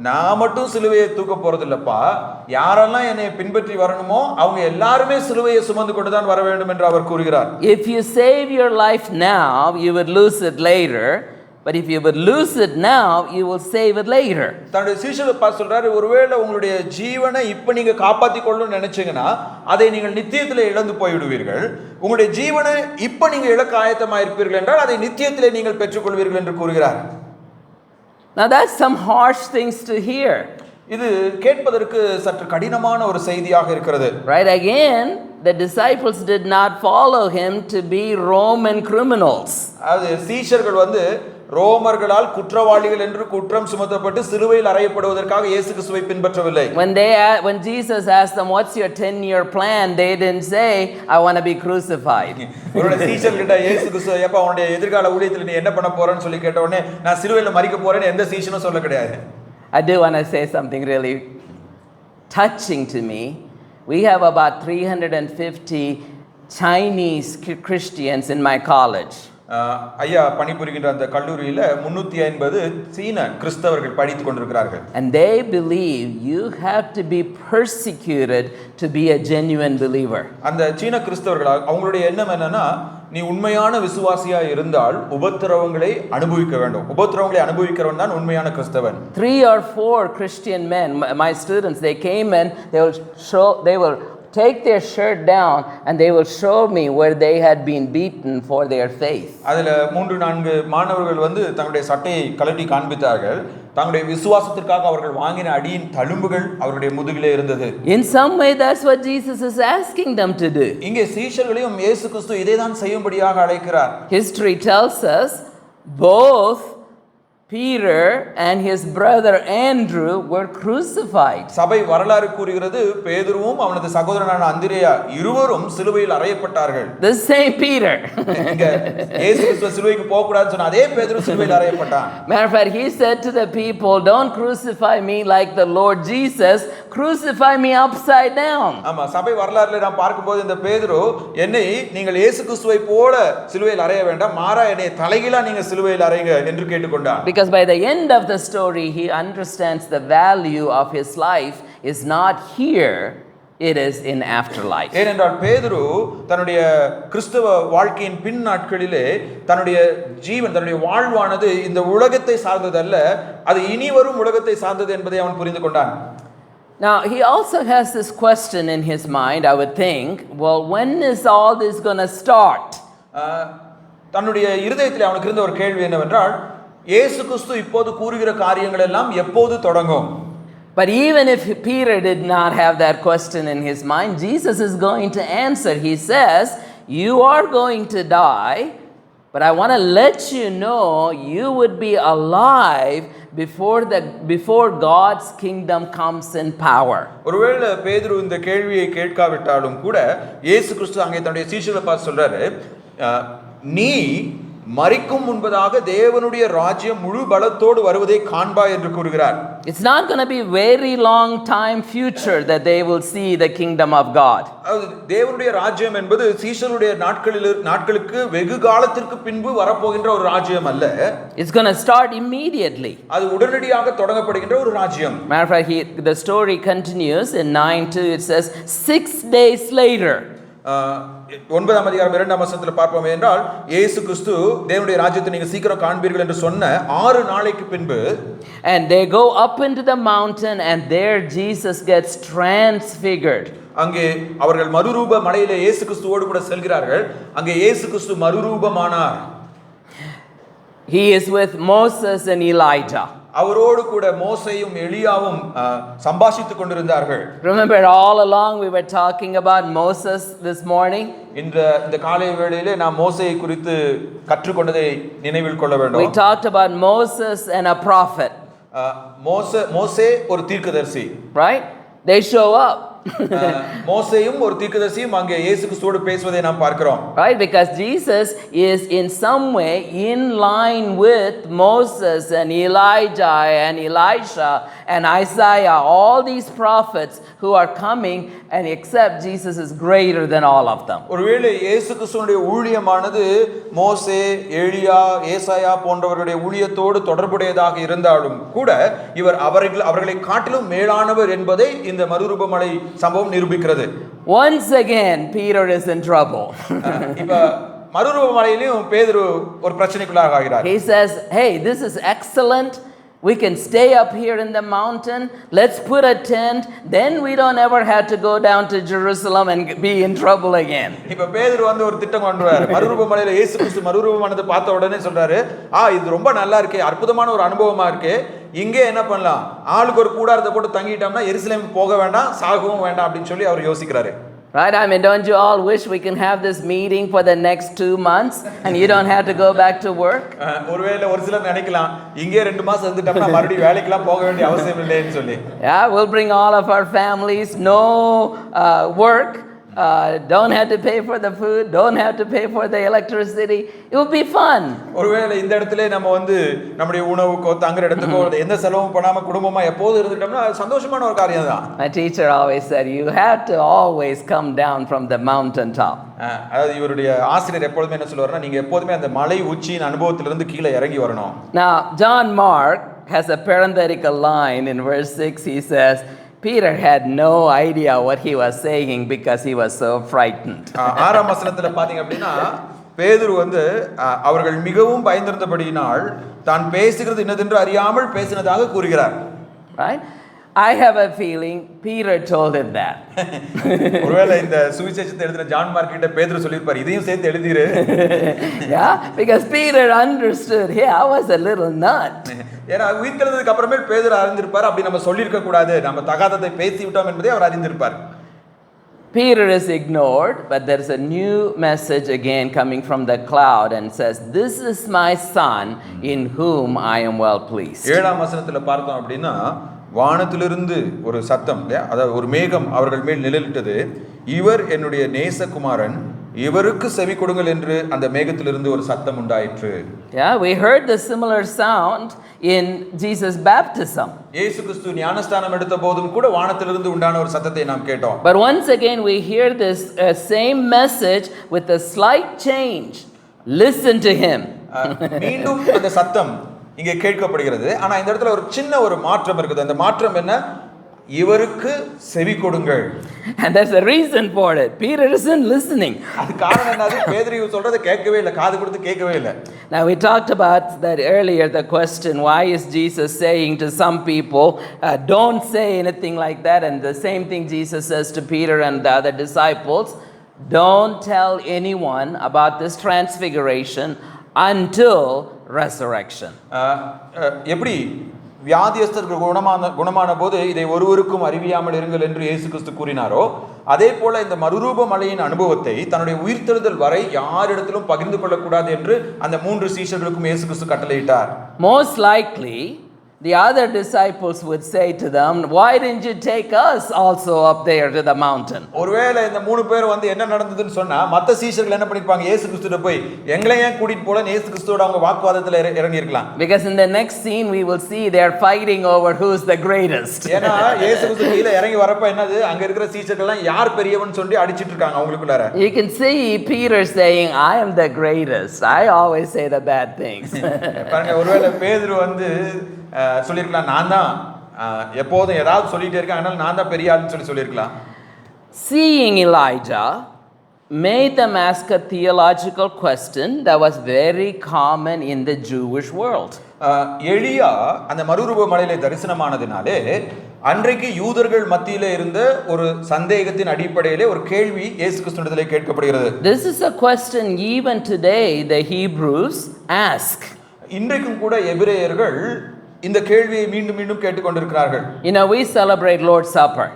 நான் மட்டும் சிலுவையை தூக்க போறது இல்லப்பா, யாரெல்லாம் என்னை பின்பற்றி வரணுமோ அவங்க எல்லாருமே சிலுவையை சுமந்து கொண்டு தான் வர வேண்டும் என்று அவர் கூறுகிறார். If you save your life now, you would lose it later. but if you would lose it now, you will save it later. தன்னுடைய சீஷர்களை பார்த்து சொல்றாரு, ஒருவேளை உங்களுடைய ஜீவனை இப்ப நீங்க காப்பாத்திக் கொள்ளணும்னு நினைச்சீங்கன்னா அதை நீங்கள் நித்தியத்திலே இழந்து போய்விடுவீர்கள். உங்களுடைய ஜீவனை இப்ப நீங்க இழக்க ஆயத்தமா இருப்பீர்கள் என்றால் அதை நித்தியத்திலே நீங்கள் பெற்றுக்கொள்வீர்கள் என்று கூறுகிறார். Now that's some harsh things to hear. இது கேட்பதற்கு சற்று கடினமான ஒரு செய்தியாக இருக்கிறது. Right, again, the disciples did not follow him to be Roman criminals. அது சீஷர்கள் ரோமர்களால் குற்றவாளிகள் என்று குற்றம் சுமத்தப்பட்டு சிலுவையில் அறையப்படுவதற்காக இயேசு கிறிஸ்துவை பின்பற்றவில்லை. When Jesus asked them, what's your 10-year plan, they didn't say, I want to be crucified. அவருடைய சீஷர்கிட்ட இயேசு கிறிஸ்து எப்ப அவனுடைய எதிர்கால ஊழியத்தில் நீ என்ன பண்ண போறன்னு சொல்லி கேட்ட உடனே நான் சிலுவையில் மரிக்க போறேன்னு எந்த சீஷனும் சொல்ல கிடையாது. I do want to say something really touching to me. We have about 350 Chinese Christians in my college. ஐயா பணிபுரிகின்ற அந்த கல்லூரியில 350 சீன கிறிஸ்தவர்கள் படித்துக் கொண்டிருக்கிறார்கள். And they believe you have to be persecuted to be a genuine believer. அந்த சீன கிறிஸ்தவர்கள் அவங்களுடைய எண்ணம் என்னன்னா, நீ உண்மையான விசுவாசியா இருந்தால் உபத்திரவங்களை அனுபவிக்க வேண்டும். உபத்திரவங்களை அனுபவிக்கிறவன் தான் உண்மையான கிறிஸ்தவன். 3 or 4 Christian men, my students, they came and they will take their shirt down and they will show me where they had been beaten for their faith. அதுல 3-4 மாணவர்கள் தங்களுடைய சட்டையை கழட்டி காண்பித்தார்கள். தங்களுடைய விசுவாசத்திற்காக அவர்கள் வாங்கின அடியின் தழும்புகள் அவருடைய முதுகிலே இருந்தது. In some way that's what Jesus is asking them to do. இங்கே சீஷர்களையும் இயேசு கிறிஸ்து இதைதான் செய்யும்படியாக அழைக்கிறார். History tells us both Peter and his brother Andrew were crucified. சபை வரலாறு கூறுகிறது, பேதுருவும் அவனது சகோதரனான அந்திரேயா இருவரும் சிலுவையில் அறையப்பட்டார்கள். The same Peter. இங்க இயேசு கிறிஸ்து சிலுவைக்கு போக கூடாதுன்னு சொன்ன அதே பேதுரு சிலுவையில் அறையப்பட்டான். Matter of fact, he said to the people, don't crucify me like the Lord Jesus, crucify me upside down. ஆமா, சபை வரலாறுல நாம் பார்க்கும்போது இந்த பேதுரு, என்னை நீங்கள் இயேசு கிறிஸ்துவை போல சிலுவையில் அறைய வேண்டாம், மாறா என்னை தலைகீழா நீங்க சிலுவையில் அறையுங்க என்று கேட்டுக்கொண்டான். Because by the end of the story, he understands the value of his life is not here, it is in afterlife. ஏனென்றால் பேதுரு தன்னுடைய கிறிஸ்தவ வாழ்க்கையின் பின் நாட்களிலே தன்னுடைய ஜீவன், தன்னுடைய வாழ்வானது இந்த உலகத்தை சார்ந்ததல்ல, அது இனி வரும் உலகத்தை சார்ந்தது என்பதை அவன் புரிந்து கொண்டான். Now, he also has this question in his mind, I would think, well, when is all this going to start? தன்னுடைய இருதயத்தில் அவனுக்கு இருந்த ஒரு கேள்வி என்னவென்றால், இயேசு கிறிஸ்து இப்போது கூறுகிற காரியங்கள் எல்லாம் எப்போது தொடங்கும்? But even if Peter did not have that question in his mind, Jesus is going to answer. He says, you are going to die, but I want to let you know you would be alive before God's kingdom comes in power. ஒருவேளை பேதுரு இந்த கேள்வியை கேட்காவிட்டாலும் கூட இயேசு கிறிஸ்து அங்கே தன்னுடைய சீஷர்களை பார்த்து சொல்றாரு, நீ மரிக்கும் முன்பதாக தேவனுடைய ராஜ்யம் முழு பலத்தோடு வருவதை காண்பாய் என்று கூறுகிறார். It's not going to be very long time future that they will see the kingdom of God. தேவனுடைய ராஜ்யம் என்பது சீஷருடைய நாட்களுக்கு வெகு காலத்திற்கு பின்பு வரப்போகின்ற ஒரு ராஜ்யம் அல்ல. It's going to start immediately. அது உடனடியாக தொடங்கப்படுகின்ற ஒரு ராஜ்யம். Matter of fact, the story continues in 9:2. It says 6 days later. 9ஆம் அதிகாரம் 2ஆம் வசனத்துல பார்ப்போம் என்றால், இயேசு கிறிஸ்து தேவனுடைய ராஜ்யத்தை நீங்க சீக்கிரம் காண்பீர்கள் என்று சொன்ன 6 நாளைக்கு பின்பு, and they go up into the mountain and there Jesus gets transfigured. அங்கே அவர்கள் மறுரூப மலையிலே இயேசு கிறிஸ்துவோடு கூட செல்கிறார்கள். அங்கே இயேசு கிறிஸ்து மறுரூபமானார். He is with Moses and Elijah. அவரோடு கூட மோசேயும் எலியாவும் சம்பாஷித்துக் கொண்டிருந்தார்கள். Remember, all along we were talking about Moses this morning. இந்த காலை வேளையிலே நாம் மோசேயை குறித்து கற்றுக்கொண்டதை நினைவில் கொள்ள வேண்டும். We talked about Moses and a prophet. மோசே ஒரு தீர்க்கதரிசி. Right? They show up. மோசேயும் ஒரு தீர்க்கதரிசியும் அங்கே இயேசு கிறிஸ்துவோடு பேசுவதை நாம் பார்க்கிறோம். Right, because Jesus is in some way in line with Moses and Elijah and Elisha and Isaiah, all these prophets who are coming, and except Jesus is greater than all of them. ஒருவேளை இயேசு கிறிஸ்துவினுடைய ஊழியமானது மோசே, எலியா, ஏசாயா போன்றவர்களுடைய ஊழியத்தோடு தொடர்புடையதாக இருந்தாலும் கூட இவர் அவர்களை காட்டிலும் மேலானவர் என்பதை இந்த மறுரூபமலை சம்பவம் நிரூபிக்கிறது. Once again Peter is in trouble. இப்ப மறுரூப மலையிலும் பேதுரு ஒரு பிரச்சனைக்குள்ளாக ஆகிறார். He says, hey, this is excellent. We can stay up here in the mountain. Let's put a tent. Then we don't ever have to go down to Jerusalem and be in trouble again. இப்ப பேதுரு வந்து ஒரு திட்டம் கொண்டு வராரு. மறுரூப மலையில இயேசு கிறிஸ்து மறுரூபமானதை பார்த்த உடனே சொல்றாரு, இது ரொம்ப நல்லா இருக்கு, அற்புதமான ஒரு அனுபவமா இருக்கு. இங்கே என்ன பண்ணலாம், ஆளுக்கு ஒரு கூடாரத்தை போட்டு தங்கிட்டோம்னா எருசலேம் போக வேண்டாம், சாகவும் வேண்டாம் அப்படின்னு சொல்லி அவர் யோசிக்கிறாரு. Right? I mean, don't you all wish we can have this meeting for the next 2 months and you don't have to go back to work? ஒருவேளை ஒரு சிலர் நினைக்கலாம், இங்கே 2 மாசம் இருந்துட்டோம்னா மறுபடியும் வேலைக்கெல்லாம் போக வேண்டிய அவசியம் இல்லைன்னு சொல்லி. Yeah, we'll bring all of our families, no work, don't have to pay for the food, don't have to pay for the electricity. It will be fun. ஒருவேளை இந்த இடத்துல நம்ம வந்து நம்முடைய உணவுக்கோ தங்குற இடத்துக்கோ எந்த செலவும் பண்ணாம குடும்பமா எப்போது இருந்துட்டோம்னா அது சந்தோஷமான ஒரு காரியம் தான். My teacher always said you have to always come down from the mountain top. அதாவது இவருடைய ஆசிரியர் எப்பொழுதுமே என்ன சொல்லுவாருன்னா, நீங்க எப்போதுமே அந்த மலை உச்சியின் அனுபவத்திலிருந்து கீழே இறங்கி வரணும். Now John Mark has a parenthetical line in verse 6. He says Peter had no idea what he was saying because he was so frightened. ஆறாம் வசனத்துல பாத்தீங்க அப்படின்னா, பேதுரு வந்து அவர்கள் மிகவும் பயந்திருந்தபடியினால் தான் பேசுகிறது இன்னதென்று அறியாமல் பேசினதாக கூறுகிறார். Right? I have a feeling Peter told him that. ஒருவேளை இந்த சுவிசேஷத்தை எழுதின ஜான் மார்க் கிட்ட பேதுரு சொல்லிருப்பார், இதையும் சேர்த்து எழுதிரு. Yeah, because Peter understood, hey, I was a little nut. ஏன்னா உயிர்த்தெழுந்ததுக்கு அப்புறமே பேதுரு அறிந்திருப்பார், அப்படி நம்ம சொல்லியிருக்க கூடாது, நம்ம தகாததை பேசி விட்டோம் என்பதை அவர் அறிந்திருப்பார். Peter is ignored, but there's a new message again coming from the cloud and says, this is my son in whom I am well pleased. ஏழாம் வசனத்துல பார்த்தோம் அப்படின்னா, வானத்திலிருந்து ஒரு சத்தம், அதாவது ஒரு மேகம் அவர்கள் மேல் நிழலிட்டது, இவர் என்னுடைய நேசகுமாரன், இவருக்கு செவி கொடுங்கள் என்று அந்த மேகத்திலிருந்து ஒரு சத்தம் உண்டாயிற்று. Yeah, we heard the similar sound in Jesus' baptism. இயேசு கிறிஸ்து ஞானஸ்தானம் எடுத்த போதும் கூட வானத்திலிருந்து உண்டான ஒரு சத்தத்தை நாம் கேட்டோம். But once again we hear this same message with a slight change. Listen to him. மீண்டும் அந்த சத்தம் இங்கே கேட்கப்படுகிறது. ஆனா இந்த இடத்துல ஒரு சின்ன ஒரு மாற்றம் இருக்குது. அந்த மாற்றம் என்ன? இவருக்கு செவி கொடுங்கள். And there's a reason for it. Peter isn't listening. அது காரணம் என்னது? பேதுரு சொல்றதை கேட்கவே இல்லை, காது கொடுத்து கேட்கவே இல்லை. Now we talked about that earlier, the question, why is Jesus saying to some people, don't say anything like that, and the same thing Jesus says to Peter and the other disciples, don't tell anyone about this transfiguration until resurrection. எப்படி வியாதியஸ்தர்கள் குணமான போது இதை ஒருவருக்கும் அறிவியாமல் இருங்கள் என்று இயேசு கிறிஸ்து கூறினாரோ, அதே போல இந்த மறுரூப மலையின் அனுபவத்தை தன்னுடைய உயிர்த்தெழுதல் வரை யாரிடத்திலும் பகிர்ந்து கொள்ளக்கூடாது என்று அந்த 3 சீஷர்களுக்கும் இயேசு கிறிஸ்து கட்டளையிட்டார். Most likely the other disciples would say to them, why didn't you take us also up there to the mountain? ஒருவேளை இந்த 3 பேர் வந்து என்ன நடந்ததுன்னு சொன்னா மத்த சீஷர்கள் என்ன பண்ணிருப்பாங்க, இயேசு கிறிஸ்துவிட்ட போய் எங்களை ஏன் கூட்டிட்டு போல இயேசு கிறிஸ்துவோட அவங்க வாக்குவாதத்துல இறங்கி இருக்கலாம். Because in the next scene we will see they are fighting over who's the greatest. ஏன்னா இயேசு கிறிஸ்து கீழ இறங்கி வரப்ப என்னது, அங்க இருக்கிற சீஷர்கள் எல்லாம் யார் பெரியவன் சொல்லி அடிச்சிட்டு இருக்காங்க அவங்களுக்குள்ளார. You can see Peter saying, I am the greatest, I always say the bad things. பாருங்க, ஒருவேளை பேதுரு வந்து சொல்லிருக்கலாம், நான் தான் எப்போதும் ஏதாவது சொல்லிட்டே இருக்கேன், அதனால நான் தான் பெரிய ஆளுன்னு சொல்லிருக்கலாம். Seeing Elijah made them ask a theological question that was very common in the Jewish world. எலியா அந்த மறுரூப மலையிலே தரிசனமானதினாலே அன்றைக்கு யூதர்கள் மத்தியிலே இருந்த ஒரு சந்தேகத்தின் அடிப்படையிலே ஒரு கேள்வி இயேசு கிறிஸ்துவிடத்திலே கேட்கப்படுகிறது. This is a question even today the Hebrews ask. இன்றைக்கும் கூட எபிரேயர்கள் இந்த கேள்வியை மீண்டும் மீண்டும் கேட்டுக்கொண்டிருக்கிறார்கள். You know, we celebrate Lord's Supper,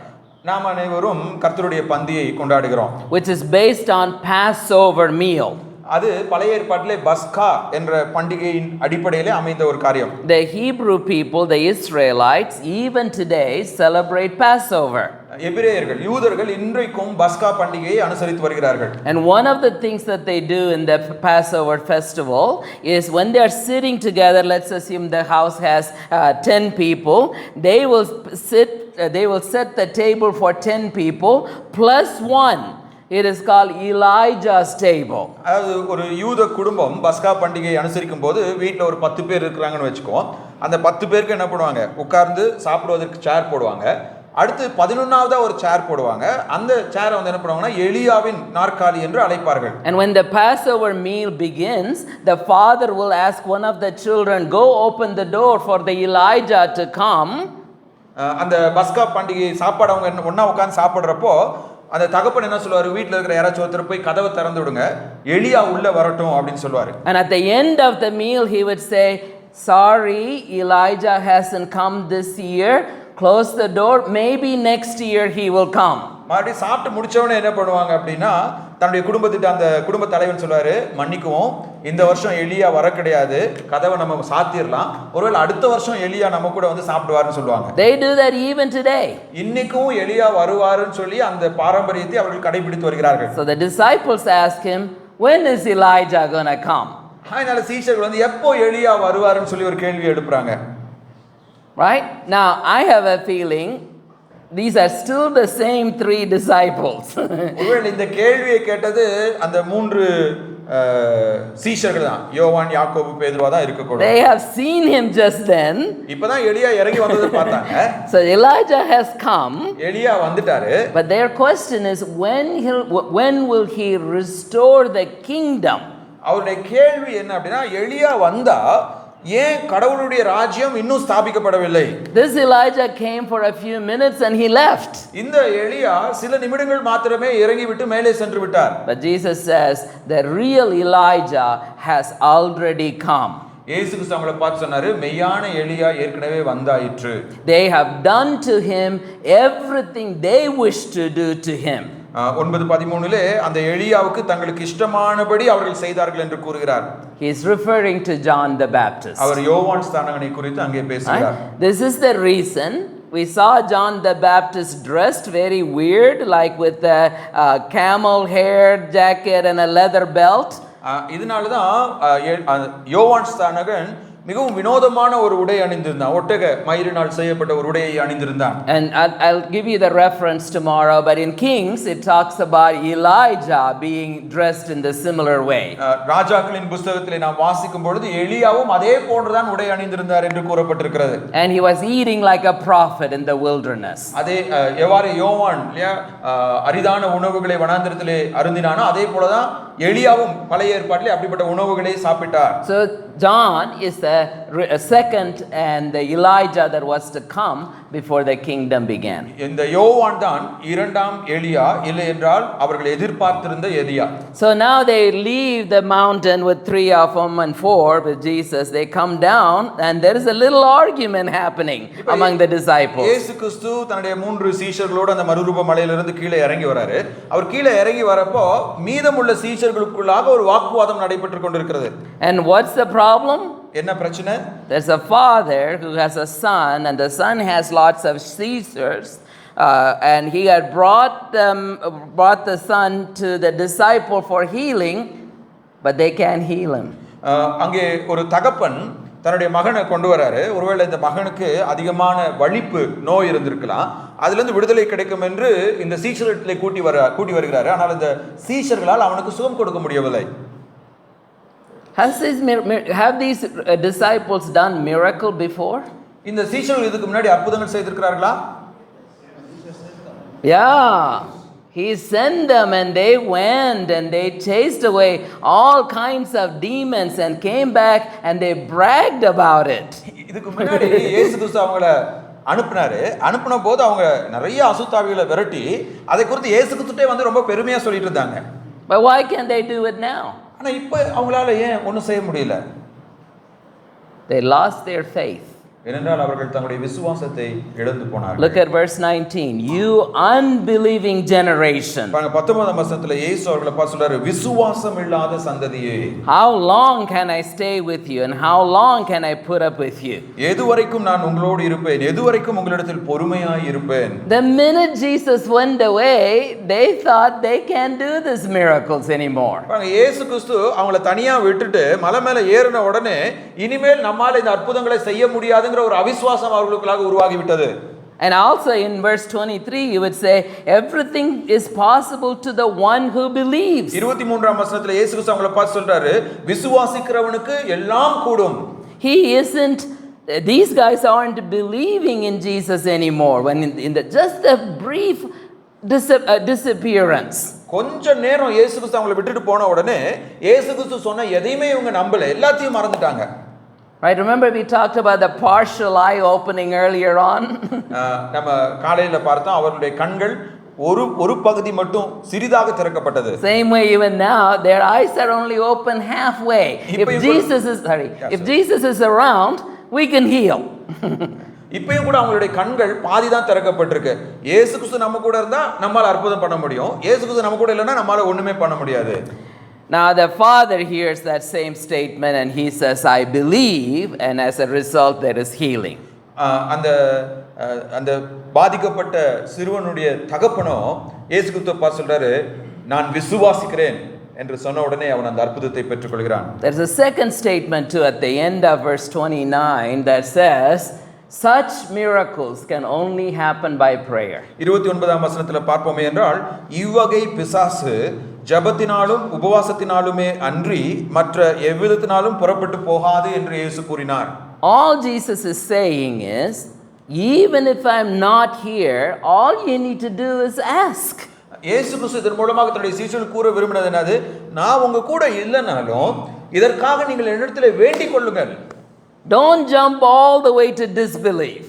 நாம் அனைவரும் கர்த்தருடைய பந்தியை கொண்டாடுகிறோம், which is based on Passover meal. அது பழைய ஏற்பாட்டிலே பஸ்கா என்ற பண்டிகையின் அடிப்படையிலே அமைந்த ஒரு காரியம். The Hebrew people, the Israelites, even today celebrate Passover. எபிரேயர்கள் யூதர்கள் இன்றைக்கும் பஸ்கா பண்டிகையை அனுசரித்து வருகிறார்கள். And one of the things that they do in the Passover festival is when they are sitting together, let's assume the house has 10 people, they will set the table for 10 people plus 1. It is called Elijah's table. அது ஒரு யூத குடும்பம் பஸ்கா பண்டிகையை அனுசரிக்கும் போது வீட்டில் ஒரு 10 பேர் இருக்கிறாங்கன்னு வச்சுக்கோ, அந்த 10 பேருக்கு என்ன பண்ணுவாங்க, உட்கார்ந்து சாப்பிடுவதற்கு சேர் போடுவாங்க, அடுத்து 11வது ஒரு சேர் போடுவாங்க. அந்த சேரை வந்து என்ன பண்ணுவாங்கன்னா எலியாவின் நாற்காலி என்று அழைப்பார்கள். And when the Passover meal begins, the father will ask one of the children, go open the door for the Elijah to come. அந்த பஸ்கா பண்டிகை சாப்பாடு அவங்க ஒண்ணா உட்கார்ந்து சாப்பிடுறப்போ அந்த தகப்பன் என்ன சொல்லுவாரு, வீட்ல இருக்கிற யாராச்சும் ஒருத்தர் போய் கதவை திறந்து விடுங்க, எலியா உள்ள வரட்டும் அப்படின்னு சொல்லுவாரு. And at the end of the meal he would say, sorry, Elijah hasn't come this year. Close the door. Maybe next year he will come. மறுபடியும் சாப்பிட்டு முடிச்சவனே என்ன பண்ணுவாங்க அப்படின்னா தன்னுடைய குடும்பத்திட்ட அந்த குடும்ப தலைவன் சொல்லுவாரு, மன்னிக்குவோம், இந்த வருஷம் எலியா வர கிடையாது, கதவை நம்ம சாத்திரலாம், ஒருவேளை அடுத்த வருஷம் எலியா நம்ம கூட வந்து சாப்பிடுவாருன்னு சொல்லுவாங்க. They do that even today. இன்னைக்கும் எலியா வருவாருன்னு சொல்லி அந்த பாரம்பரியத்தை அவர்கள் கடைபிடித்து வருகிறார்கள். So the disciples ask him, when is Elijah going to come? அதனால சீஷர்கள் வந்து எப்போ எலியா வருவாருன்னு சொல்லி ஒரு கேள்வி எழுப்புறாங்க. Right? Now I have a feeling these are still the same three disciples. ஒருவேளை இந்த கேள்வியை கேட்டது அந்த மூன்று சீஷர்கள் தான், யோவான், யாக்கோபு, பேதுருவா தான் இருக்கக்கூடும். They have seen him just then. இப்பதான் எலியா இறங்கி வந்ததை பார்த்தாங்க. So Elijah has come. எலியா வந்துட்டாரு. But their question is, when will he restore the kingdom? அவருடைய கேள்வி என்ன அப்படின்னா, எலியா வந்தா ஏன் கடவுளுடைய ராஜ்யம் இன்னும் ஸ்தாபிக்கப்படவில்லை? This Elijah came for a few minutes and he left. இந்த எலியா சில நிமிடங்கள் மாத்திரமே இறங்கி விட்டு மேலே சென்று விட்டார். But Jesus says the real Elijah has already come. இயேசு கிறிஸ்து அவங்களை பார்த்து சொன்னாரு, மெய்யான எலியா ஏற்கனவே வந்தாயிற்று. They have done to him everything they wish to do to him. 9:13 அந்த எலியாவுக்கு தங்களுக்கு இஷ்டமானபடி அவர்கள் செய்தார்கள் என்று கூறுகிறார். He is referring to John the Baptist. அவர் யோவான் ஸ்நானகனை குறித்து அங்கே பேசுகிறார். This is the reason we saw John the Baptist dressed very weird, like with a camel hair jacket and a leather belt. இதனாலதான் யோவான் ஸ்நானகன் மிகவும் வினோதமான ஒரு உடை அணிந்திருந்தான், ஒட்டக மயிரினால் செய்யப்பட்ட ஒரு உடையை அணிந்திருந்தான். And I'll give you the reference tomorrow, but in Kings it talks about Elijah being dressed in the similar way. ராஜாக்களின் புத்தகத்திலே நாம் வாசிக்கும் பொழுது எலியாவும் அதே போன்றுதான் உடை அணிந்திருந்தார் என்று கூறப்பட்டிருக்கிறது. And he was eating like a prophet in the wilderness. அதே எவ்வாறு யோவான் அரிதான உணவுகளை வனாந்திரத்திலே அருந்தினானோ அதே போலதான் எலியாவும் பழைய ஏற்பாட்டிலே அப்படிப்பட்ட உணவுகளை சாப்பிட்டார். So John is the second and the Elijah that was to come before the kingdom began. இந்த யோவான் தான் இரண்டாம் எலியா, இல்லை என்றால் அவர்கள் எதிர்பார்த்திருந்த எலியா. So now they leave the mountain with 3 of them and 4 with Jesus. They come down and there is a little argument happening among the disciples. இயேசு கிறிஸ்து தன்னுடைய 3 சீஷர்களோடு அந்த மறுரூப மலையிலிருந்து கீழே இறங்கி வராரு. அவர் கீழே இறங்கி வரப்போ மீதமுள்ள சீஷர்களுக்குள்ளாக ஒரு வாக்குவாதம் நடைபெற்றுக் கொண்டிருக்கிறது. And what's the problem? என்ன பிரச்சனை? There's a father who has a son, and the son has lots of seizures, and he had brought the son to the disciple for healing, but they can't heal him. அங்கே ஒரு தகப்பன் தன்னுடைய மகனை கொண்டு வராரு. ஒருவேளை இந்த மகனுக்கு அதிகமான வலிப்பு நோய் இருந்திருக்கலாம், அதிலிருந்து விடுதலை கிடைக்கும் என்று இந்த சீஷர்களை கூட்டி வருகிறாரு. ஆனால் இந்த சீஷர்களால் அவனுக்கு சுகம் கொடுக்க முடியவில்லை. Have these disciples done miracle before? இந்த சீஷர்கள் இதுக்கு முன்னாடி அற்புதங்கள் செய்திருக்கிறார்களா? Yeah. He sent them and they went and they chased away all kinds of demons and came back and they bragged about it. இதுக்கு முன்னாடி இயேசு கிறிஸ்து அவங்களை அனுப்புன போது அவங்க நிறைய அசுத்தாவிகளை விரட்டி அதை குறித்து இயேசு கிறிஸ்துட்டே வந்து ரொம்ப பெருமையா சொல்லிட்டு இருந்தாங்க. But why can't they do it now? ஆனா இப்ப அவங்களால ஏன் ஒன்றும் செய்ய முடியல? They lost their faith. ஏனென்றால் அவர்கள் தங்களுடைய விசுவாசத்தை இழந்து போனார்கள். Look at verse 19. You unbelieving generation. பாருங்க 19ஆம் வசனத்துல இயேசு அவர்களை பார்த்து சொல்றாரு, விசுவாசம் இல்லாத சந்ததியே. How long can I stay with you and how long can I put up with you? எதுவரைக்கும் நான் உங்களோடு இருப்பேன், எதுவரைக்கும் உங்களிடத்தில் பொறுமையாய் இருப்பேன். The minute Jesus went away, they thought they can't do these miracles anymore. பாருங்க இயேசு கிறிஸ்து அவங்களை தனியா விட்டுட்டு மலை மேல ஏறின உடனே இனிமேல் நம்மால இந்த அற்புதங்களை செய்ய முடியாது ஒரு அவிசுவாசம் அவர்களுக்குள்ளாக உருவாகி விட்டது. And also in verse 23 you would say everything is possible to the one who believes. 23ஆம் வசனத்துல இயேசு அவங்களை பார்த்து சொல்றாரு, விசுவாசிக்கிறவனுக்கு எல்லாம் கூடும். He isn't these guys aren't believing in Jesus anymore when in the just a brief disappearance. கொஞ்ச நேரம் இயேசு கிறிஸ்து அவங்களை விட்டுட்டு போன உடனே இயேசு கிறிஸ்து சொன்ன எதையுமே இவங்க நம்பல, எல்லாத்தையும் மறந்துட்டாங்க. Right, remember we talked about the partial eye opening earlier on. நம்ம காலையில பார்த்தோம் அவர்களுடைய கண்கள் ஒரு பகுதி மட்டும் சிறிதாக திறக்கப்பட்டது. Same way even now their eyes are only open halfway. If Jesus is around, we can heal. இப்பயும் கூட அவங்களுடைய கண்கள் பாதி தான் திறக்கப்பட்டிருக்கு. இயேசு கிறிஸ்து நம்ம கூட இருந்தா நம்மால அற்புதம் பண்ண முடியும், இயேசு கிறிஸ்து நம்ம கூட இல்லைன்னா நம்மால ஒண்ணுமே பண்ண முடியாது. Now the father hears that same statement and he says, I believe, and as a result there is healing. அந்த பாதிக்கப்பட்ட சிறுவனுடைய தகப்பனோ இயேசு கிறிஸ்து சொல்றாரு, நான் விசுவாசிக்கிறேன் என்று சொன்ன உடனே அவன் அந்த அற்புதத்தை பெற்றுக்கொள்கிறான். There's a second statement too at the end of verse 29 that says, such miracles can only happen by prayer. 29ஆம் வசனத்துல பார்ப்போமே என்றால், இவ்வகை பிசாசு ஜெபத்தினாலும் உபவாசத்தினாலுமே அன்றி மற்ற எவ்விதத்தினாலும் புறப்பட்டு போகாது என்று இயேசு கூறினார். All Jesus is saying is, even if I'm not here, all you need to do is ask. இயேசு கிறிஸ்து இதன் மூலமாக தன்னுடைய சீஷர்களுக்கு கூற விரும்பினது என்னது? நான் உங்க கூட இல்லைனாலும் இதற்காக நீங்கள் என்னிடத்தில் வேண்டிக் கொள்ளுங்கள். Don't jump all the way to disbelief.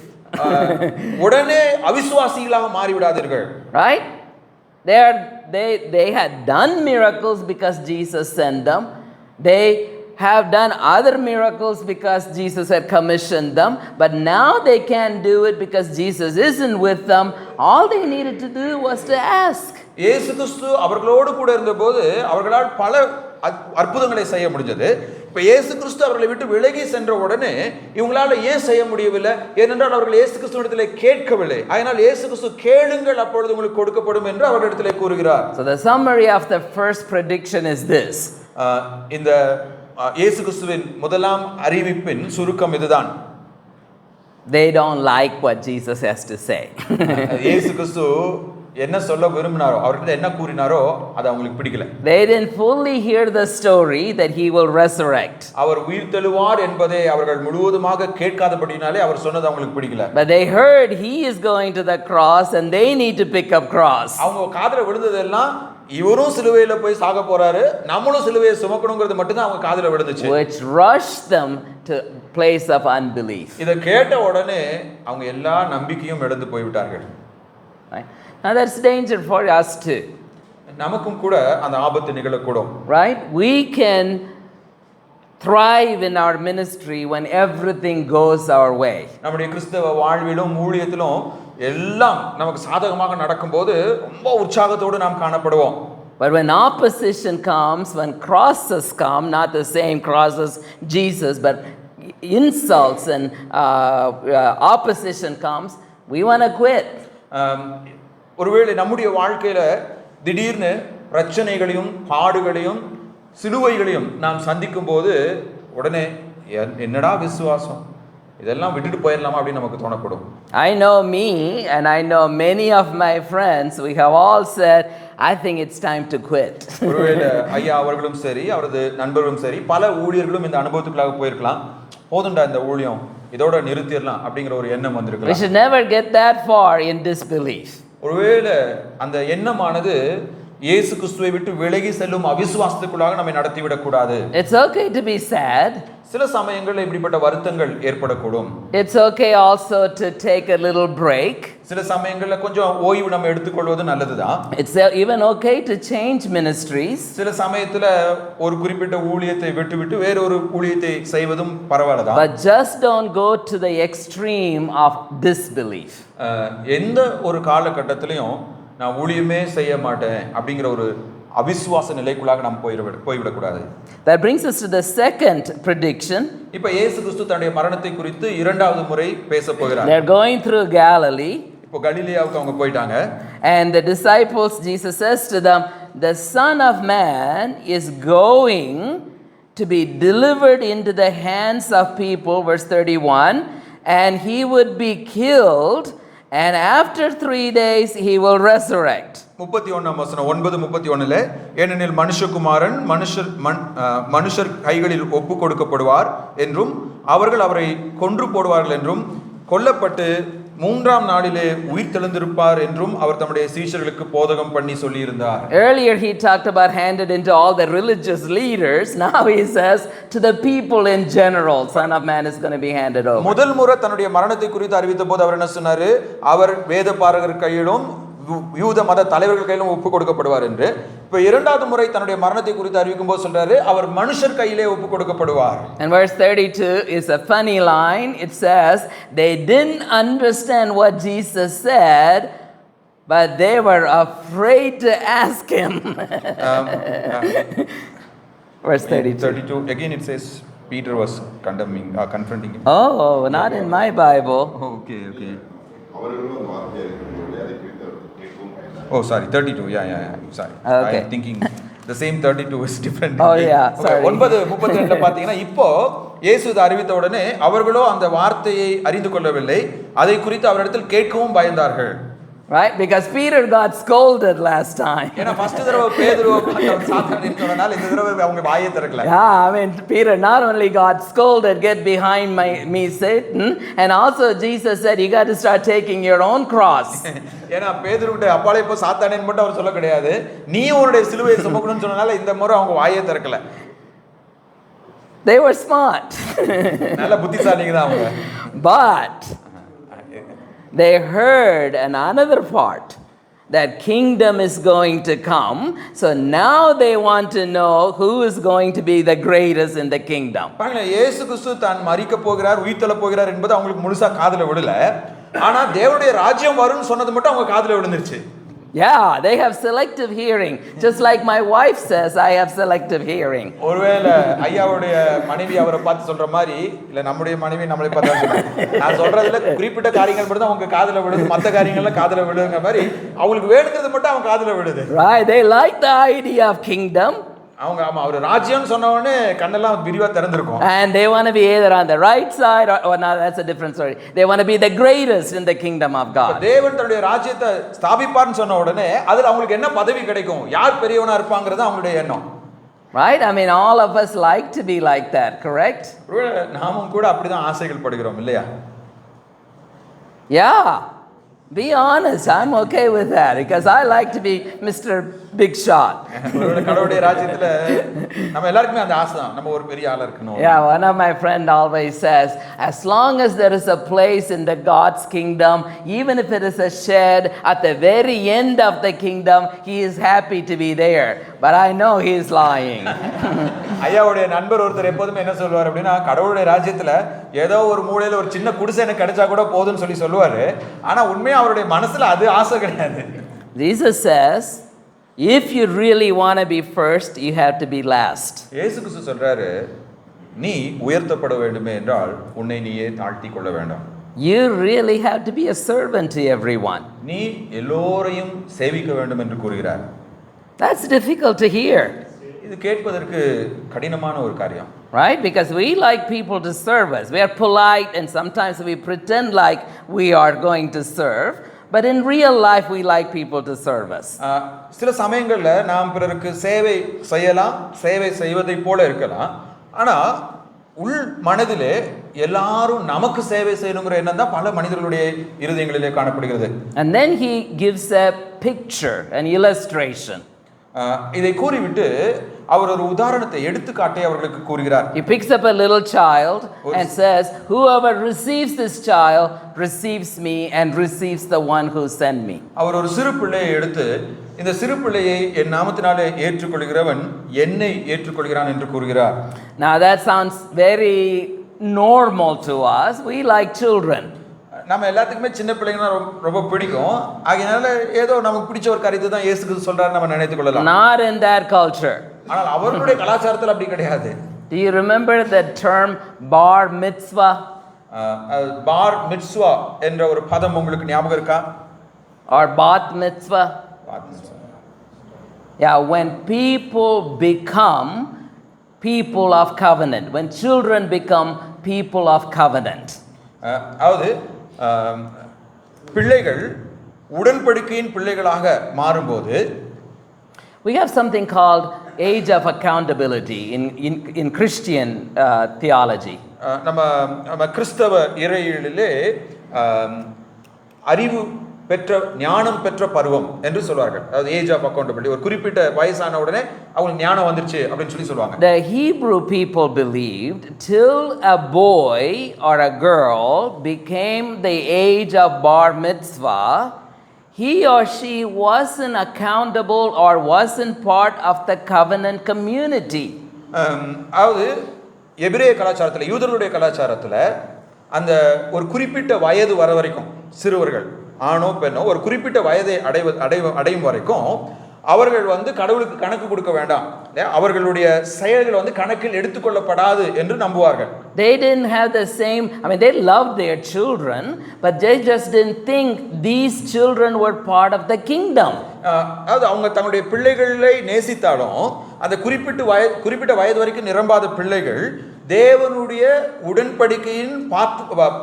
உடனே அவிசுவாசிகளாக மாறிவிடாதீர்கள். Right? They had done miracles because Jesus sent them. They have done other miracles because Jesus had commissioned them, but now they can't do it because Jesus isn't with them. All they needed to do was to ask. இயேசு கிறிஸ்து அவர்களோடு கூட இருந்தபோது அவர்களால் பல அற்புதங்களை செய்ய முடிஞ்சது. இப்ப இயேசு கிறிஸ்து அவர்களை விட்டு விலகி சென்ற உடனே இவங்களால ஏன் செய்ய முடியவில்லை? ஏனென்றால் அவர்கள் இயேசு கிறிஸ்துவிடத்திலே கேட்கவில்லை. அதனால் இயேசு கிறிஸ்து கேளுங்கள் அப்பொழுது உங்களுக்கு கொடுக்கப்படும் என்று அவர்களிடத்திலே கூறுகிறார். So the summary of the first prediction is this. இந்த இயேசு கிறிஸ்துவின் முதலாம் அறிவிப்பின் சுருக்கம் இதுதான். They don't like what Jesus has to say. இயேசு கிறிஸ்து என்ன சொல்ல விரும்பினாரோ, அவர்கிட்ட என்ன கூறினாரோ அது அவங்களுக்கு பிடிக்கல. They didn't fully hear the story that he will resurrect. அவர் உயிர்த்தெழுவார் என்பதை அவர்கள் முழுவதுமாக கேட்காதபடினாலே அவர் சொன்னது அவங்களுக்கு பிடிக்கல. But they heard he is going to the cross and they need to pick up cross. அவங்க காதுல விழுந்ததெல்லாம் இவரும் சிலுவையில போய் சாக போறாரு, நம்மளும் சிலுவையை சுமக்கணும்ங்கிறது மட்டும் தான் அவங்க காதுல விழுந்துச்சு. Which rushed them to place of unbelief. இத கேட்ட உடனே அவங்க எல்லா நம்பிக்கையும் இழந்து போய் விட்டார்கள். Right? Now that's danger for us too. நமக்கும் கூட அந்த ஆபத்து நிகழக்கூடும். Right? We can thrive in our ministry when everything goes our way. நம்முடைய கிறிஸ்தவ வாழ்விலும் ஊழியத்திலும் எல்லாம் நமக்கு சாதகமாக நடக்கும்போது ரொம்ப உற்சாகத்தோடு நாம் காணப்படுவோம். But when opposition comes, when crosses come, not the same crosses Jesus, but insults and opposition comes, we want to quit. ஒருவேளை நம்முடைய வாழ்க்கையில திடீர்னு பிரச்சனைகளையும் பாடுகளையும் சிலுவைகளையும் நாம் சந்திக்கும் போது உடனே என்னடா விசுவாசம், இதெல்லாம் விட்டுட்டு போயிடலாமா அப்படின்னு நமக்கு தோணப்படும். I know me and I know many of my friends, we have all said, I think it's time to quit. ஒருவேளை ஐயா அவர்களும் சரி அவரது நண்பர்களும் சரி பல ஊழியர்களும் இந்த அனுபவத்துக்குள்ளாக போயிருக்கலாம், போதுண்டா இந்த ஊழியம் இதோட நிறுத்திடலாம் அப்படிங்கிற ஒரு எண்ணம் வந்திருக்கலாம். We should never get that far in disbelief. ஒருவேளை அந்த எண்ணமானது இயேசு கிறிஸ்துவை விட்டு விலகி செல்லும் அவிசுவாசத்துக்குள்ளாக நம்மை நடத்திவிடக் கூடாது. It's okay to be sad. சில சமயங்களில் இப்படிப்பட்ட வருத்தங்கள் ஏற்படக்கூடும். It's okay also to take a little break. சில சமயங்களில் கொஞ்சம் ஓய்வு நம்ம எடுத்துக்கொள்வது நல்லதுதான். It's even okay to change ministries. சில சமயத்துல ஒரு குறிப்பிட்ட ஊழியத்தை விட்டுவிட்டு வேற ஒரு ஊழியத்தை செய்வதும் பரவாயில்லதான். But just don't go to the extreme of disbelief. எந்த ஒரு காலகட்டத்திலையும் நான் ஊழியமே செய்ய மாட்டேன் அப்படிங்கிற ஒரு அவிசுவாச நிலைக்குள்ளாக நாம் போய்விடக்கூடாது. That brings us to the second prediction. இப்ப இயேசு கிறிஸ்து தன்னுடைய மரணத்தை குறித்து இரண்டாவது முறை பேச போகிறார். They're going through Galilee. இப்போ கலிலேயாவுக்கு அவங்க போயிட்டாங்க. And the disciples, Jesus says to them, the Son of Man is going to be delivered into the hands of people, verse 31, and he would be killed and after 3 days he will resurrect. 31 வசனம் 9:31 ஏனெனில் மனுஷகுமாரன் மனுஷர் கைகளில் ஒப்பு கொடுக்கப்படுவார் என்றும் அவர்கள் அவரை கொன்று போடுவார்கள் என்றும் கொல்லப்பட்டு 3ஆம் நாளிலே உயிர் தெழுந்திருப்பார் என்றும் அவர் தம்முடைய சீஷர்களுக்கு போதகம் பண்ணி சொல்லியிருந்தார். Earlier he talked about handed into all the religious leaders. Now he says to the people in general, Son of Man is going to be handed over. முதல் முறை தன்னுடைய மரணத்தை குறித்து அறிவித்த போது அவர் என்ன சொன்னாரு? அவர் வேதபாரகர் கையிலும் யூத மத தலைவர்கள் கையிலும் ஒப்பு கொடுக்கப்படுவார் என்று. இப்போ இரண்டாவது முறை தன்னுடைய மரணத்தை குறித்து அறிவிக்கும் போது சொல்றாரு அவர் மனுஷர் கையிலே ஒப்பு கொடுக்கப்படுவார். And verse 32 is a funny line. It says they didn't understand what Jesus said, but they were afraid to ask him. Verse 32 again it says Peter was confronting him. Oh, not in my Bible. Okay. Oh, sorry, 32. Yeah. Sorry. Okay. I'm thinking the same 32 is different. Oh, yeah. Sorry. 9:32 பாத்தீங்கன்னா இப்போ இயேசு இதை அறிவித்த உடனே அவர்களோ அந்த வார்த்தையை அறிந்து கொள்ளவில்லை, அதை குறித்து அவரிடத்தில் கேட்கவும் பயந்தார்கள். Right? Because Peter got scolded last time. ஏன்னா ஃபர்ஸ்ட் தடவை பேதுருவை பார்த்தவர் சாத்தான் நின்றதனால இந்த தடவை அவங்க வாயை திறக்கல. Yeah, I mean Peter not only got scolded, get behind me Satan, and also Jesus said you got to start taking your own cross. ஏன்னா பேதுருவிட்ட அப்பாலே போ சாத்தானேன்னு மட்டும் அவர் சொல்ல கிடையாது, நீ உன்னுடைய சிலுவையை சுமக்கணும்னு சொன்னனால இந்த முறை அவங்க வாயை திறக்கல. They were smart. நல்ல புத்திசாலிங்க தான் அவங்க. But they heard another part, that kingdom is going to come, so now they want to know who is going to be the greatest in the kingdom. பாருங்க, இயேசு கிறிஸ்து தான் மரிக்க போகிறார், உயிர்த்தெழ போகிறார் என்பது அவங்களுக்கு முழுசா காதுல விடல. ஆனா தேவனுடைய ராஜ்யம் வரும்னு சொன்னது மட்டும் அவங்க காதுல விழுந்துருச்சு. Yeah, they have selective hearing. Just like my wife says, I have selective hearing. ஒருவேளை ஐயாவுடைய மனைவி அவரை பார்த்து சொல்ற மாதிரி, இல்ல நம்முடைய மனைவி நம்மளை பார்த்து சொல்றாங்க, நான் சொல்றதுல குறிப்பிட்ட காரியங்கள் மட்டும் தான் அவங்க காதுல விழுது, மற்ற காரியங்கள்லாம் காதுல விழுதுங்க மாதிரி அவங்களுக்கு வேணுங்கிறது மட்டும் அவங்க காதுல விழுது. Right, they like the idea of kingdom. அவங்க அவர் ராஜ்யம் சொன்ன உடனே கண்ணெல்லாம் விரிவா திறந்திருக்கும். And they want to be either on the right side or no, that's a different story. They want to be the greatest in the kingdom of God. தேவன் தன்னுடைய ராஜ்யத்தை ஸ்தாபிப்பார்னு சொன்ன உடனே அதுல அவங்களுக்கு என்ன பதவி கிடைக்கும், யார் பெரியவனா இருப்பாங்கிறது அவங்களுடைய எண்ணம். Right? I mean all of us like to be like that, correct? நாமும் கூட அப்படிதான் ஆசைகள் படுகிறோம் இல்லையா? Yeah. Be honest, I'm okay with that because I like to be Mr. Big Shot. கடவுளுடைய ராஜ்யத்துல நம்ம எல்லாருக்குமே அந்த ஆசை தான், நம்ம ஒரு பெரிய ஆளா இருக்கணும். Yeah, one of my friend always says, as long as there is a place in the God's kingdom, even if it is a shed at the very end of the kingdom, he is happy to be there. But I know he is lying. ஐயாவுடைய நண்பர் ஒருத்தர் எப்போதுமே என்ன சொல்லுவார் அப்படின்னா, கடவுளுடைய ராஜ்யத்துல ஏதோ ஒரு மூலையில ஒரு சின்ன குடிசை எனக்கு கிடைச்சா கூட போதும்னு சொல்லுவாரு. ஆனா உண்மையா அவருடைய மனசுல அது ஆசை கிடையாது. Jesus says, if you really want to be first, you have to be last. இயேசு கிறிஸ்து சொல்றாரு, நீ உயர்த்தப்பட வேண்டுமே என்றால் உன்னை நீயே தாழ்த்திக் கொள்ள வேண்டும். You really have to be a servant to everyone. நீ எல்லோரையும் சேவிக்க வேண்டும் என்று கூறுகிறார். That's difficult to hear. இது கேட்பதற்கு கடினமான ஒரு காரியம். Right? Because we like people to serve us. We are polite and sometimes we pretend like we are going to serve. But in real life, we like people to serve us. சில சமயங்கள்ல நாம் பிறருக்கு சேவை செய்யலாம், சேவை செய்வதை போல இருக்கலாம். ஆனா உள் மனதிலே எல்லாரும் நமக்கு சேவை செய்யணுங்கிற எண்ணம் தான் பல மனிதர்களுடைய இருதயங்களிலே காணப்படுகிறது. And then he gives a picture, an illustration. இதை கூறிவிட்டு அவர் ஒரு உதாரணத்தை எடுத்துக்காட்டை அவர்களுக்கு கூறுகிறார். He picks up a little child and says, whoever receives this child receives me and receives the one who sent me. அவர் ஒரு சிறு பிள்ளையை எடுத்து, இந்த சிறு பிள்ளையை என் நாமத்தினாலே ஏற்றுக்கொள்கிறவன் என்னை ஏற்றுக்கொள்கிறான் என்று கூறுகிறார். Now that sounds very normal to us. We like children. நம்ம எல்லாத்துக்குமே சின்ன பிள்ளைங்கன்னா ரொம்ப பிடிக்கும். ஆகையால ஏதோ நமக்கு பிடிச்ச ஒரு காரியத்தை தான் இயேசு கிறிஸ்து சொல்றாரு நம்ம நினைத்துக் கொள்ளலாம். Not in that culture. ஆனால் அவர்களுடைய கலாச்சாரத்தில் அப்படி கிடையாது. Do you remember the term bar mitzvah? Bar mitzvah என்ற ஒரு பதம் உங்களுக்கு ஞாபகம் இருக்கா? Or bat mitzvah? Yeah, when people become people of covenant, when children become people of covenant. அதாவது பிள்ளைகள் உடன்படிக்கையின் பிள்ளைகளாக மாறும்போது we have something called age of accountability in Christian theology. நம்ம கிறிஸ்தவ இறையியலிலே அறிவு பெற்ற ஞானம் பெற்ற பருவம் என்று சொல்வார்கள். அதாவது ஏஜ் ஆஃப் அக்கௌண்டபிலிட்டி. ஒரு குறிப்பிட்ட வயசான உடனே அவங்களுக்கு ஞானம் வந்துருச்சு அப்படின்னு சொல்லி சொல்லுவாங்க. The Hebrew people believed till a boy or a girl became the age of bar mitzvah, he or she wasn't accountable or wasn't part of the covenant community. அதாவது எபிரேய கலாச்சாரத்தில், யூதர்களுடைய கலாச்சாரத்தில் அந்த ஒரு குறிப்பிட்ட வயது வர வரைக்கும் சிறுவர்கள் ஆணோ பெண்ணோ ஒரு குறிப்பிட்ட வயதை அடையும் வரைக்கும் அவர்கள் கடவுளுக்கு கணக்கு கொடுக்க வேண்டாம், அவர்களுடைய செயல்கள் கணக்கில் எடுத்துக்கொள்ளப்படாது என்று நம்புவார்கள். They didn't have the same, they loved their children, but they just didn't think these children were part of the kingdom. அதாவது அவங்க தங்களுடைய பிள்ளைகளை நேசித்தாலும் அந்த குறிப்பிட்ட வயது வரைக்கும் நிரம்பாத பிள்ளைகள் தேவனுடைய உடன்படிக்கையின்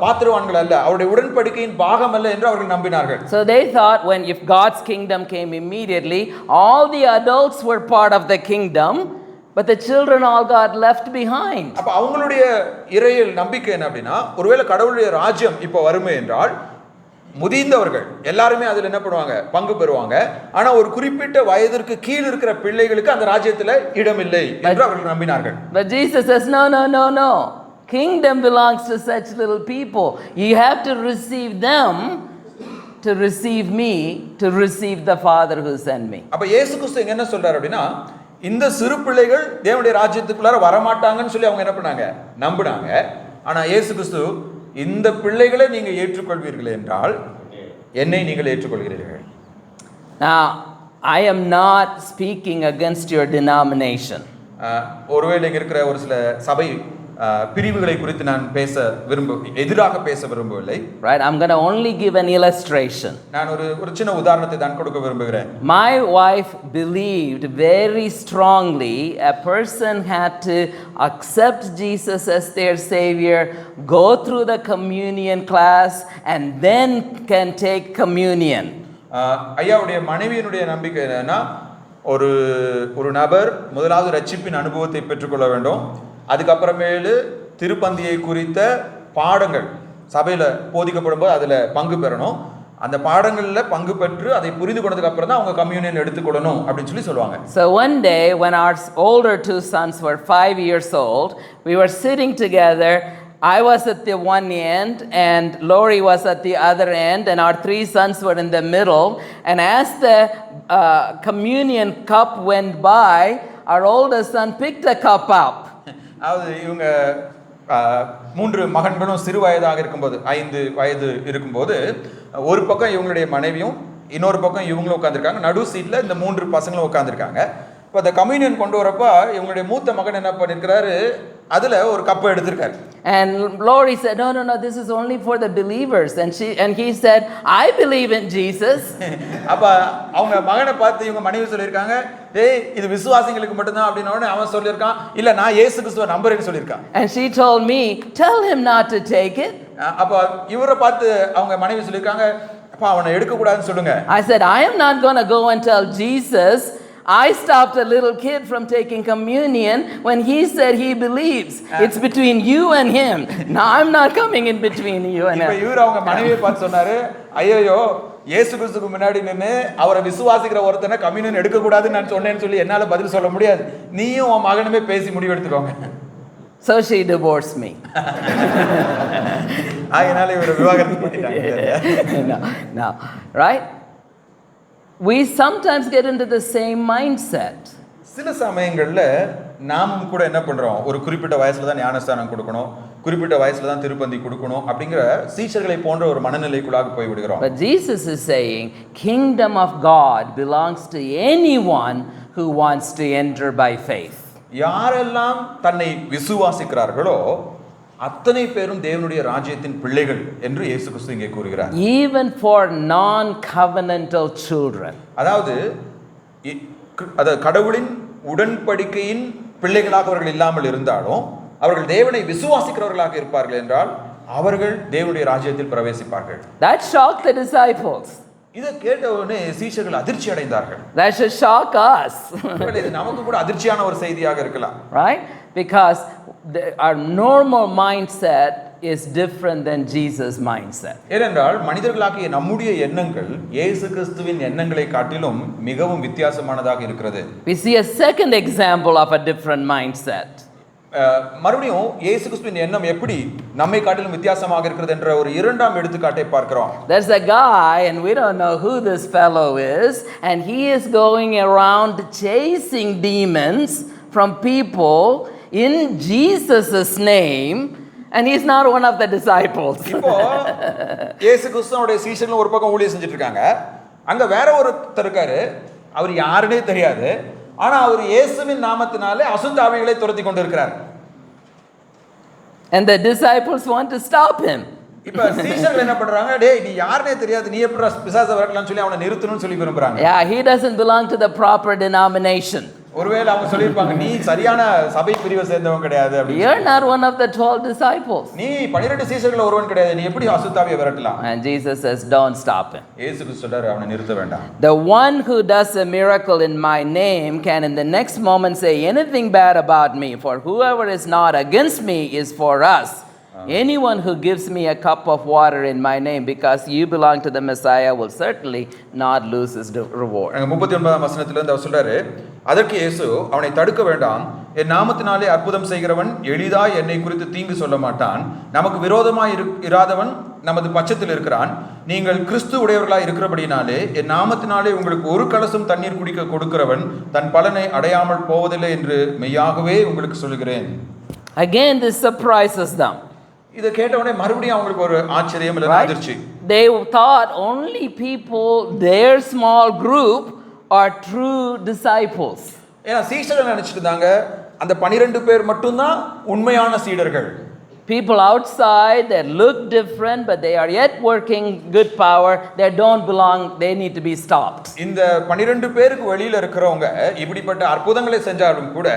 பாத்திரவான்கள் அல்ல, அவருடைய உடன்படிக்கையின் பாகம் அல்ல என்று அவர்கள் நம்பினார்கள். So they thought if God's kingdom came immediately, all the adults were part of the kingdom, but the children all got left behind. அப்ப அவங்களுடைய இறையியல் நம்பிக்கை என்ன அப்படின்னா, ஒருவேளை கடவுளுடைய ராஜ்யம் இப்போ வருமே என்றால் முதிர்ந்தவர்கள் எல்லாருமே அதில் என்ன பண்ணுவாங்க, பங்கு பெறுவாங்க. ஆனா ஒரு குறிப்பிட்ட வயதிற்கு கீழ் இருக்கிற பிள்ளைகளுக்கு அந்த ராஜ்யத்துல இடம் இல்லை என்று அவர்கள் நம்பினார்கள். But Jesus says no. Kingdom belongs to such little people. You have to receive them to receive me, to receive the Father who sent me. அப்ப இயேசு கிறிஸ்து என்ன சொல்றாரு அப்படின்னா, இந்த சிறு பிள்ளைகள் தேவனுடைய ராஜ்யத்துக்குள்ளார வரமாட்டாங்கன்னு சொல்லி அவங்க என்ன பண்ணாங்க, நம்பினாங்க. ஆனா இயேசு கிறிஸ்து இந்த பிள்ளைகளை நீங்க ஏற்றுக்கொள்வீர்கள் என்றால் என்னை நீங்கள் ஏற்றுக்கொள்கிறீர்கள். Now I am not speaking against your denomination. ஒருவேளை இருக்கிற ஒரு சில சபை பிரிவுகளை குறித்து நான் எதிராக பேச விரும்பவில்லை. Right, I'm going to only give an illustration. நான் ஒரு சின்ன உதாரணத்தை தான் கொடுக்க விரும்புகிறேன். My wife believed very strongly a person had to accept Jesus as their savior, go through the communion class and then can take communion. ஐயாவுடைய மனைவியினுடைய நம்பிக்கை என்னன்னா, ஒரு நபர் முதலாவது ரட்சிப்பின் அனுபவத்தை பெற்றுக்கொள்ள வேண்டும், அதுக்கப்புறமேலு திருப்பந்தியை குறித்த பாடங்கள் சபையில் போதிக்கப்படும் போது அதில் பங்கு பெறணும், அந்த பாடங்களில் பங்கு பெற்று அதை புரிந்து கொண்டதுக்கு அப்புறம் தான் அவங்க கம்யூனியன் எடுத்துக்கொள்ளணும் அப்படின்னு சொல்லி சொல்லுவாங்க. So one day when our older two sons were 5 years old, we were sitting together. I was at the one end and Lori was at the other end, and our three sons were in the middle. And as the communion cup went by, our oldest son picked the cup up. அதாவது இவங்க 3 மகன்களும் சிறு வயதாக இருக்கும்போது, 5 வயது இருக்கும்போது, ஒரு பக்கம் இவங்களுடைய மனைவியும் இன்னொரு பக்கம் இவங்களும் உட்காந்துருக்காங்க, நடு சீட்டில் இந்த 3 பசங்களும் உட்காந்துருக்காங்க. இப்போ அந்த கம்யூனியன் கொண்டு வரப்ப இவங்களுடைய மூத்த மகன் என்ன பண்ணிருக்கிறாரு, அதுல ஒரு கப்பை எடுத்திருக்காரு. And Lori said, no, this is only for the believers. And he said, I believe in Jesus. அப்ப அவங்க மகனை பார்த்து இவங்க மனைவி சொல்லியிருக்காங்க, டேய் இது விசுவாசிகளுக்கு மட்டும்தான் அப்படின்னு. அவன் சொல்லியிருக்கான், இல்ல நான் இயேசு கிறிஸ்துவை நம்புறேன்னு சொல்லியிருக்கான். And she told me, tell him not to take it. அப்ப இவரை பார்த்து அவங்க மனைவி சொல்லியிருக்காங்க, அப்ப அவனை எடுக்க கூடாதுன்னு சொல்லுங்க. I said, I am not going to go and tell Jesus I stopped a little kid from taking communion when he said he believes. It's between you and him. Now I'm not coming in between you and him. இப்ப இவர் அவங்க மனைவியை பார்த்து சொன்னாரு, ஐயோ இயேசு கிறிஸ்துவுக்கு முன்னாடி நின்னு அவரை விசுவாசிக்கிற ஒருத்தனை கம்யூனியன் எடுக்க கூடாதுன்னு நான் சொன்னேன்னு சொல்லி என்னால பதில் சொல்ல முடியாது, நீயும் உன் மகனுமே பேசி முடிவு எடுத்துக்கோங்க. So she divorced me. அதனால இவரை விவாகரத்து பண்ணிட்டாங்க. No, right? We sometimes get into the same mindset. சில சமயங்கள்ல நாமும் கூட என்ன பண்றோம், ஒரு குறிப்பிட்ட வயசுல தான் ஞானஸ்தானம் கொடுக்கணும், குறிப்பிட்ட வயசுல தான் திருப்பந்தி கொடுக்கணும் அப்படிங்கிற சீஷர்களை போன்ற ஒரு மனநிலைக்குள்ளாக போய் விடுகிறோம். But Jesus is saying kingdom of God belongs to anyone who wants to enter by faith. யாரெல்லாம் தன்னை விசுவாசிக்கிறார்களோ அத்தனை பேரும் தேவனுடைய ராஜ்யத்தின் பிள்ளைகள் என்று இயேசு கிறிஸ்து இங்கே கூறுகிறார். Even for non-covenantal children. அதாவது கடவுளின் உடன்படிக்கையின் பிள்ளைகளாக அவர்கள் இல்லாமல் இருந்தாலும் அவர்கள் தேவனை விசுவாசிக்கிறவர்களாக இருப்பார்கள் என்றால் அவர்கள் தேவனுடைய ராஜ்யத்தில் பிரவேசிப்பார்கள். That shocked the disciples. இதை கேட்டவுடனே சீஷர்கள் அதிர்ச்சி அடைந்தார்கள். That should shock us. இது நமக்கு கூட அதிர்ச்சியான ஒரு செய்தியாக இருக்கலாம். Right? Because our normal mindset is different than Jesus' mindset. ஏனென்றால் மனிதர்களாகிய நம்முடைய எண்ணங்கள் இயேசு கிறிஸ்துவின் எண்ணங்களை காட்டிலும் மிகவும் வித்தியாசமானதாக இருக்கிறது. We see a second example of a different mindset. மறுபடியும் இயேசு கிறிஸ்துவின் எண்ணம் எப்படி நம்மை காட்டிலும் வித்தியாசமாக இருக்கிறது என்ற ஒரு இரண்டாம் எடுத்துக்காட்டை பார்க்கிறோம். There's a guy and we don't know who this fellow is, and he is going around chasing demons from people in Jesus' name, and he's not one of the disciples. இப்போ இயேசு கிறிஸ்துவோட சீஷர்கள் ஒரு பக்கம் ஊழியம் செஞ்சுட்டு இருக்காங்க. அங்க வேற ஒருத்தர் இருக்காரு. அவர் யாருனே தெரியாது. ஆனா அவர் இயேசுவின் நாமத்தினாலே அசுத்த ஆவிகளை துரத்தி கொண்டிருக்கிறார். And the disciples want to stop him. இப்ப சீஷர்கள் என்ன பண்றாங்க? டேய் நீ யாருனே தெரியாது, நீ எப்படி பிசாசை விரட்டலாம்னு சொல்லி அவனை நிறுத்தணும்னு சொல்லி விரும்புறாங்க. Yeah, he doesn't belong to the proper denomination. ஒருவேளை அவங்க சொல்லிருப்பாங்க நீ சரியான சபை பிரிவை சேர்ந்தவன் கிடையாது அப்படி. You're not one of the 12 disciples. நீ 12 சீஷர்கள ஒருவன் கிடையாது. நீ எப்படி அசுத்தாவியை விரட்டலாம்? And Jesus says don't stop him. இயேசு கிறிஸ்து சொல்றாரு அவனை நிறுத்த வேண்டாம். The one who does a miracle in my name can in the next moment say anything bad about me, for whoever is not against me is for us. Anyone who gives me a cup of water in my name because you belong to the Messiah will certainly not lose his reward. 39ஆம் வசனத்துல இருந்து அவர் சொல்றாரு, அதற்கு இயேசு அவனை தடுக்க வேண்டாம், என் நாமத்தினாலே அற்புதம் செய்கிறவன் எளிதாய் என்னை குறித்து தீங்கு சொல்ல மாட்டான், நமக்கு விரோதமாய் இராதவன் நமது பட்சத்தில் இருக்கிறான், நீங்கள் கிறிஸ்து உடையவர்களாய் இருக்கிறபடினாலே என் நாமத்தினாலே உங்களுக்கு ஒரு கலசம் தண்ணீர் குடிக்க கொடுக்கிறவன் தன் பலனை அடையாமல் போவதில்லை என்று மெய்யாகவே உங்களுக்கு சொல்கிறேன். Again this surprises them. இத கேட்டவனே மறுபடியும் அவங்களுக்கு ஒரு ஆச்சரியம் இல்ல அதிர்ச்சி. They thought only people their small group are true disciples. ஏன்னா சீஷர்கள் நினைச்சிட்டு இருந்தாங்க அந்த 12 பேர் மட்டும் தான் உண்மையான சீடர்கள். People outside that look different but they are yet working good power, they don't belong, they need to be stopped. இந்த 12 பேருக்கு வெளியில இருக்கிறவங்க இப்படிப்பட்ட அற்புதங்களை செஞ்சாலும் கூட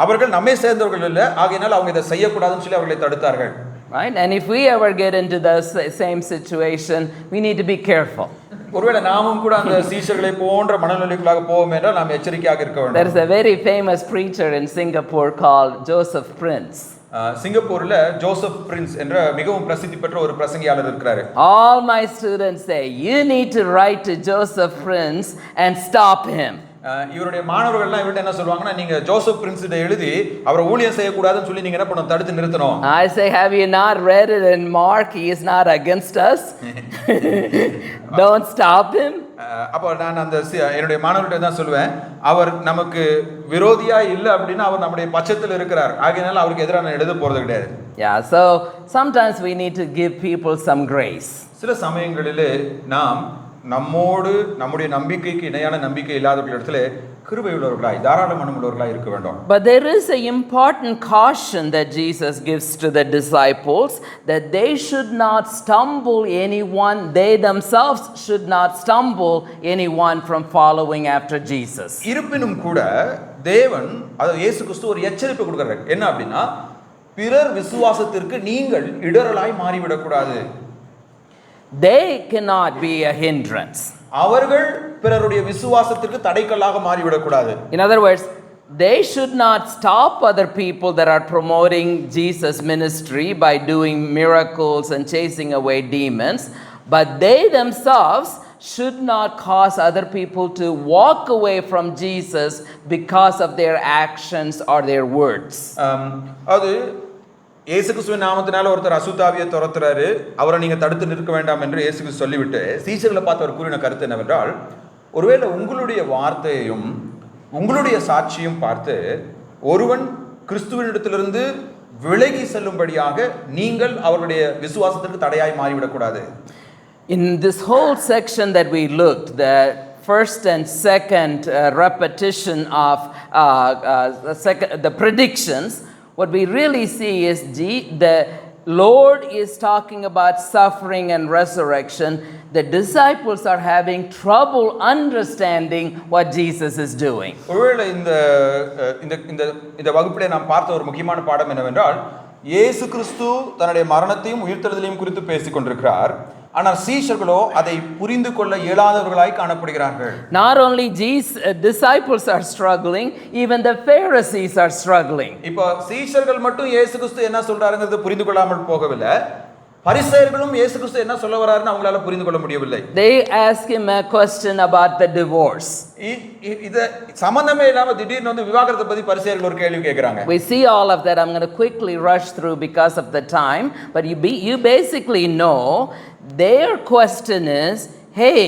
அவர்கள் நம்மை சேர்ந்தவர்கள் இல்ல, ஆகையால் அவங்க இதை செய்ய கூடாதுன்னு சொல்லி அவர்களை தடுத்தார்கள். Right? And if we ever get into the same situation, we need to be careful. ஒருவேளை நாமும் கூட அந்த சீஷர்களை போன்ற மனநிலைக்குள்ளாக போவோம் என்றால் நாம் எச்சரிக்கையாக இருக்க வேண்டும். There is a very famous preacher in Singapore called Joseph Prince. சிங்கப்பூர்ல ஜோசப் பிரின்ஸ் என்ற மிகவும் பிரசித்தி பெற்ற ஒரு பிரசங்கியாளர் இருக்கிறாரு. All my students say you need to write to Joseph Prince and stop him. இவருடைய மாணவர்கள்லாம் இவர்ட்ட என்ன சொல்வாங்கன்னா, நீங்க ஜோசப் பிரின்ஸ் கிட்ட எழுதி அவரை ஊழியம் செய்ய கூடாதுன்னு சொல்லி நீங்க என்ன பண்ணணும், தடுத்து நிறுத்தணும். I say, have you not read it in Mark? He is not against us. Don't stop him. அப்போ நான் அந்த என்னுடைய மாணவர்கிட்ட தான் சொல்லுவேன், அவர் நமக்கு விரோதியா இல்ல அப்படின்னா அவர் நம்முடைய பட்சத்தில் இருக்கிறார், ஆகையால அவருக்கு எதிராக நான் எழுத போறது கிடையாது. Yeah, so sometimes we need to give people some grace. சில சமயங்களிலே நாம் நம்மோடு நம்முடைய நம்பிக்கைக்கு இணையான நம்பிக்கை இல்லாதவர்களிடத்துல கிருபை உள்ளவர்களாய் தாராள மனமுள்ளவர்களாய் இருக்க வேண்டும். But there is an important caution that Jesus gives to the disciples that they should not stumble anyone, they themselves should not stumble anyone from following after Jesus. இருப்பினும் கூட தேவன் அது இயேசு கிறிஸ்து ஒரு எச்சரிப்பு கொடுக்கிறார். என்ன அப்படின்னா, பிறர் விசுவாசத்திற்கு நீங்கள் இடரலாய் மாறிவிடக் கூடாது. They cannot be a hindrance. அவர்கள் பிறருடைய விசுவாசத்திற்கு தடைக்கல்லாக மாறிவிடக் கூடாது. In other words, they should not stop other people that are promoting Jesus' ministry by doing miracles and chasing away demons, but they themselves should not cause other people to walk away from Jesus because of their actions or their words. அது இயேசு கிறிஸ்துவின் நாமத்தினால ஒருத்தர் அசுத்தாவியை துரத்துறாரு, அவரை நீங்க தடுத்து நிற்க வேண்டாம் என்று இயேசு கிறிஸ்து சொல்லிவிட்டு சீஷர்களை பார்த்து அவர் கூறின கருத்து என்னவென்றால், ஒருவேளை உங்களுடைய வார்த்தையையும் உங்களுடைய சாட்சியும் பார்த்து ஒருவன் கிறிஸ்துவினிடத்திலிருந்து விலகி செல்லும்படியாக நீங்கள் அவருடைய விசுவாசத்திற்கு தடையாய் மாறிவிடக்கூடாது. In this whole section that we looked, the first and second repetition of the predictions, what we really see is the Lord is talking about suffering and resurrection. The disciples are having trouble understanding what Jesus is doing. ஒருவேளை இந்த வகுப்பிலே நாம் பார்த்த ஒரு முக்கியமான பாடம் என்னவென்றால், இயேசு கிறிஸ்து தன்னுடைய மரணத்தையும் உயிர்த்தெழுதலையும் குறித்து பேசிக் கொண்டிருக்கிறார். ஆனால் சீஷர்களோ அதை புரிந்து கொள்ள இயலாதவர்களாய் காணப்படுகிறார்கள். Not only Jesus disciples are struggling, even the Pharisees are struggling. இப்போ சீஷர்கள் மட்டும் இயேசு கிறிஸ்து என்ன சொல்றாருங்கிறது புரிந்து கொள்ளாமல் போகவில்லை, பரிசேயர்களும் இயேசு கிறிஸ்து என்ன சொல்ல வராருன்னு அவங்களால புரிந்து கொள்ள முடியவில்லை. They ask him a question about the divorce. இது சம்பந்தமே இல்லாம திடீர்னு வந்து விவாகரத்தை பத்தி பரிசேயர்கள் ஒரு கேள்வி கேக்குறாங்க. We see all of that. I'm going to quickly rush through because of the time, but you basically know their question is, hey,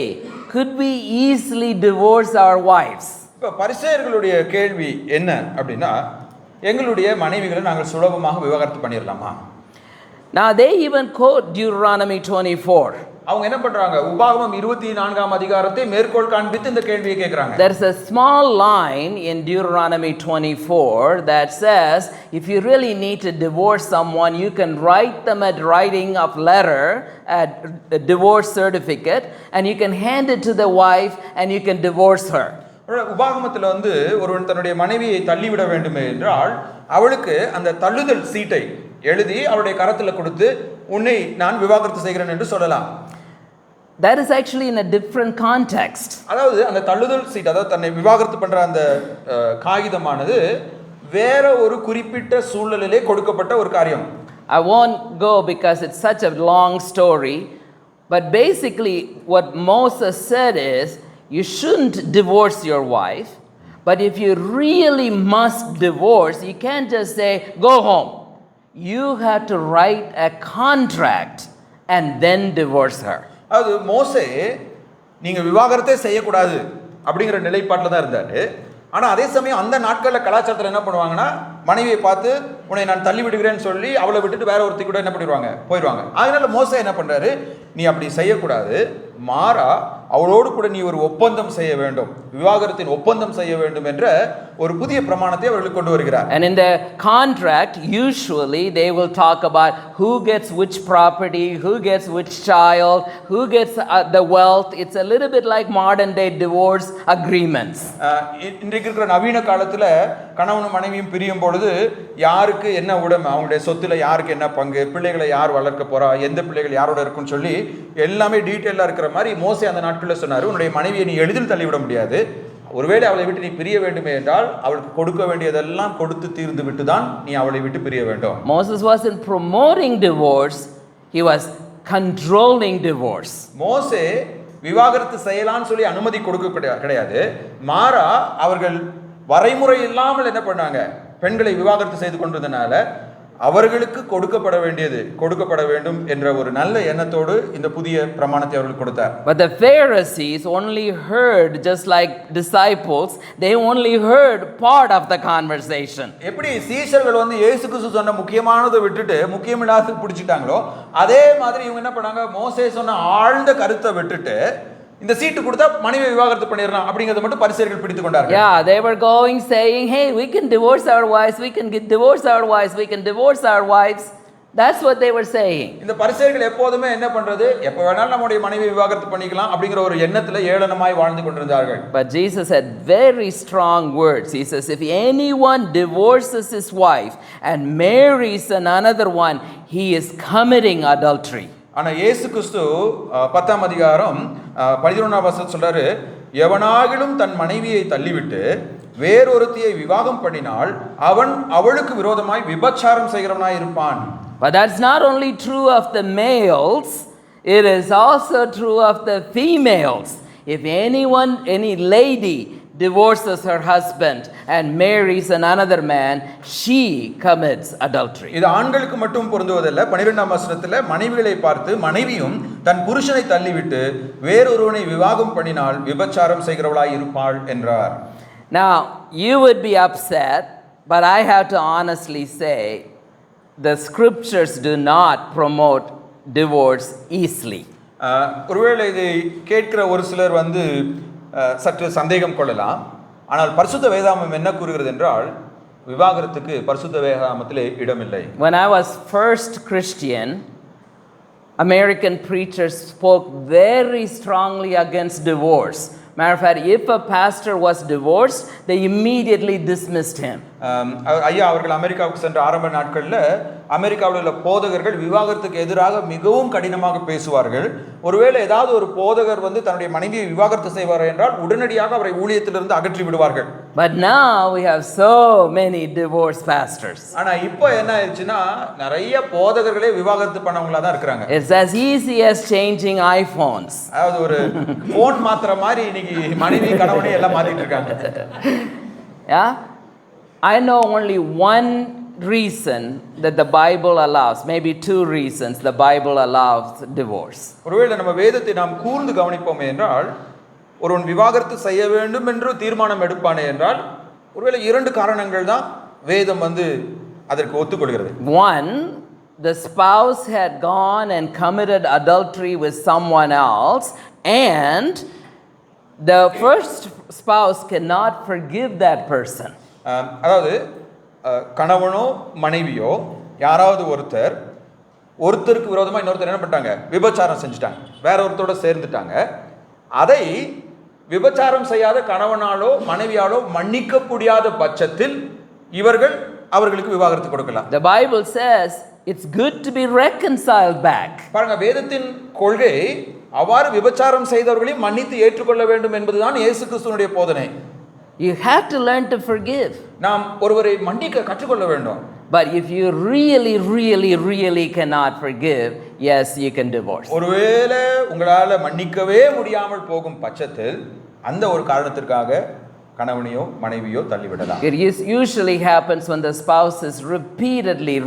could we easily divorce our wives? இப்போ பரிசேயர்களுடைய கேள்வி என்ன அப்படின்னா, எங்களுடைய மனைவிகளை நாங்கள் சுலபமாக விவாகரத்து பண்ணிடலாமா? Now they even quote Deuteronomy 24. அவங்க என்ன பண்றாங்க, உபாகமம் 24ஆம் அதிகாரத்தை மேற்கோள் காண்பித்து இந்த கேள்வியை கேக்குறாங்க. There's a small line in Deuteronomy 24 that says if you really need to divorce someone, you can write them a writing of letter, a divorce certificate, and you can hand it to the wife and you can divorce her. உபாகமத்தில் வந்து ஒருவன் தன்னுடைய மனைவியை தள்ளிவிட வேண்டும் என்றால் அவளுக்கு அந்த தள்ளுதல் சீட்டை எழுதி அவளுடைய கரத்தில் கொடுத்து உன்னை நான் விவாகரத்து செய்கிறேன் என்று சொல்லலாம். That is actually in a different context. அதாவது அந்த தள்ளுதல் சீட், அதாவது தன்னை விவாகரத்து பண்ற அந்த காகிதமானது வேற ஒரு குறிப்பிட்ட சூழலிலே கொடுக்கப்பட்ட ஒரு காரியம். I won't go because it's such a long story, but basically what Moses said is you shouldn't divorce your wife, but if you really must divorce, you can't just say go home. You have to write a contract and then divorce her. அது மோசே நீங்க விவாகரத்தே செய்யக்கூடாது அப்படிங்கிற நிலைப்பாட்டில் தான் இருந்தாரு. ஆனால் அதே சமயம் அந்த நாட்களில் கலாச்சாரத்தில் என்ன பண்ணுவாங்கன்னா, மனைவியை பார்த்து உன்னை நான் தள்ளி விடுகிறேன்னு சொல்லி அவளை விட்டுட்டு வேற ஒருத்தி கூட என்ன பண்ணிடுவாங்க, போயிடுவாங்க. அதனால மோசே என்ன பண்றாரு, நீ அப்படி செய்யக்கூடாது, மாறா அவளோடு கூட நீ ஒரு ஒப்பந்தம் செய்ய வேண்டும், விவாகரத்தின் ஒப்பந்தம் செய்ய வேண்டும் என்ற ஒரு புதிய பிரமாணத்தை அவர்களுக்கு கொண்டு வருகிறார். And in the contract usually they will talk about who gets which property, who gets which child, who gets the wealth. It's a little bit like modern day divorce agreements. இன்றைக்கு இருக்கிற நவீன காலத்துல கணவனும் மனைவியும் பிரியும் பொழுது யாருக்கு என்ன உடைமை, அவங்களுடைய சொத்துல யாருக்கு என்ன பங்கு, பிள்ளைகளை யார் வளர்க்க போறா, எந்த பிள்ளைகள் யாரோட இருக்குன்னு சொல்லி எல்லாமே டீட்டெயிலாக இருக்கிற மாதிரி மோசே அந்த நாட்களில் சொன்னார். உன்னுடைய மனைவியை நீ எளிதில் தள்ளிவிட முடியாது, ஒருவேளை அவளை விட்டு நீ பிரிய வேண்டுமே என்றால் அவளுக்கு கொடுக்க வேண்டியதெல்லாம் கொடுத்து தீர்ந்து விட்டு தான் நீ அவளை விட்டு பிரிய வேண்டும். Moses wasn't promoting divorce, he was controlling divorce. மோசே விவாகரத்து செய்யலாம்னு சொல்லி அனுமதி கொடுக்க கிடையாது, மாறா அவர்கள் வரைமுறை இல்லாமல் என்ன பண்ணாங்க, பெண்களை விவாகரத்து செய்து கொண்டதுனால அவர்களுக்கு கொடுக்கப்பட வேண்டியது கொடுக்கப்பட வேண்டும் என்ற ஒரு நல்ல எண்ணத்தோடு இந்த புதிய பிரமாணத்தை அவர்கள் கொடுத்தார். But the Pharisees only heard, just like disciples, they only heard part of the conversation. எப்படி சீஷர்கள் வந்து இயேசு கிறிஸ்து சொன்ன முக்கியமானதை விட்டுட்டு முக்கியமில்லாதது பிடிச்சிட்டாங்களோ, அதே மாதிரி இவங்க என்ன பண்ணாங்க, மோசே சொன்ன ஆழ்ந்த கருத்தை விட்டுட்டு இந்த சீட்டு கொடுத்தா மனைவி விவாகரத்து பண்ணிரலாம் அப்படிங்கறத மட்டும் பரிசேயர்கள் பிடித்துக் கொண்டார்கள். Yeah, they were going saying, hey, we can divorce our wives, we can divorce our wives, we can divorce our wives. That's what they were saying. இந்த பரிசேயர்கள் எப்போதுமே என்ன பண்றது, எப்ப வேணாலும் நம்முடைய மனைவி விவாகரத்து பண்ணிக்கலாம் அப்படிங்கிற ஒரு எண்ணத்துல ஏளனமாய் வாழ்ந்து கொண்டிருந்தார்கள். But Jesus had very strong words. He says, if anyone divorces his wife and marries another one, he is committing adultery. ஆனா இயேசு கிறிஸ்து 10ஆம் அதிகாரம் 11ஆம் வசனம் சொல்றாரு, எவனாகிலும் தன் மனைவியை தள்ளிவிட்டு வேறொருத்தியை விவாகம் பண்ணினால் அவன் அவளுக்கு விரோதமாய் விபச்சாரம் செய்கிறவனாய் இருப்பான். But that's not only true of the males, it is also true of the females. If any lady divorces her husband and marries another man, she commits adultery. இது ஆண்களுக்கு மட்டும் பொருந்துவதல்ல. 12ஆம் வசனத்துல மனைவிகளை பார்த்து, மனைவியும் தன் புருஷனை தள்ளிவிட்டு வேறொருவனை விவாகம் பண்ணினால் விபச்சாரம் செய்கிறவளாய் இருப்பாள் என்றார். Now you would be upset, but I have to honestly say the scriptures do not promote divorce easily. ஒருவேளை இதை கேட்கிற ஒரு சிலர் வந்து சற்று சந்தேகம் கொள்ளலாம். ஆனால் பரிசுத்த வேதாகமம் என்ன கூறுகிறது என்றால், விவாகரத்துக்கு பரிசுத்த வேதாகமத்திலே இடமில்லை. When I was first Christian, American preachers spoke very strongly against divorce. Matter of fact, if a pastor was divorced, they immediately dismissed him. ஐயா அவர்கள் அமெரிக்காவுக்கு சென்ற ஆரம்ப நாட்களில் அமெரிக்காவில் உள்ள போதகர்கள் விவாகரத்துக்கு எதிராக மிகவும் கடினமாக பேசுவார்கள். ஒருவேளை ஏதாவது ஒரு போதகர் வந்து தன்னுடைய மனைவியை விவாகரத்து செய்வார் என்றால் உடனடியாக அவரை ஊழியத்திலிருந்து அகற்றி விடுவார்கள். But now we have so many divorced pastors. ஆனா இப்போ என்ன ஆயிடுச்சுன்னா நிறைய போதகர்களே விவாகரத்து பண்ணவங்களா தான் இருக்காங்க. It's as easy as changing iPhones. அதாவது ஒரு போன் மாத்துற மாதிரி இன்னைக்கு மனைவி கணவனே எல்லாம் மாத்திட்டு இருக்காங்க. Yeah, I know only one reason that the Bible allows, maybe two reasons the Bible allows divorce. ஒருவேளை நம்ம வேதத்தை நாம் கூர்ந்து கவனிப்போமே என்றால் ஒருவன் விவாகரத்து செய்ய வேண்டும் என்று தீர்மானம் எடுப்பானே என்றால் ஒருவேளை இரண்டு காரணங்கள் தான் வேதம் வந்து அதற்கு ஒத்துக்கொள்கிறது. One, the spouse had gone and committed adultery with someone else, and the first spouse cannot forgive that person. அதாவது கணவனோ மனைவியோ யாராவது ஒருத்தருக்கு விரோதமாக இன்னொருத்தர் என்ன பண்ணிட்டாங்க, விபச்சாரம் செஞ்சுட்டாங்க, வேற ஒருத்தரோட சேர்ந்துட்டாங்க. அதை விபச்சாரம் செய்யாத கணவனாலோ மனைவியாலோ மன்னிக்க முடியாத பட்சத்தில் இவர்கள் அவர்களுக்கு விவாகரத்து கொடுக்கலாம். The Bible says it's good to be reconciled back. பாருங்க, வேதத்தின் கொள்கை அவ்வாறு விபச்சாரம் செய்தவர்களை மன்னித்து ஏற்றுக்கொள்ள வேண்டும் என்பதுதான் இயேசு கிறிஸ்துவினுடைய போதனை. You have to learn to forgive. நாம் ஒருவரை மன்னிக்க கற்றுக்கொள்ள வேண்டும். But if you really cannot forgive, yes, you can divorce. ஒருவேளை உங்களால மன்னிக்கவே முடியாமல் போகும் பட்சத்தில் அந்த ஒரு காரணத்திற்காக கணவனையோ மனைவியோ தள்ளிவிடலாம். It usually happens when the spouse is repeatedly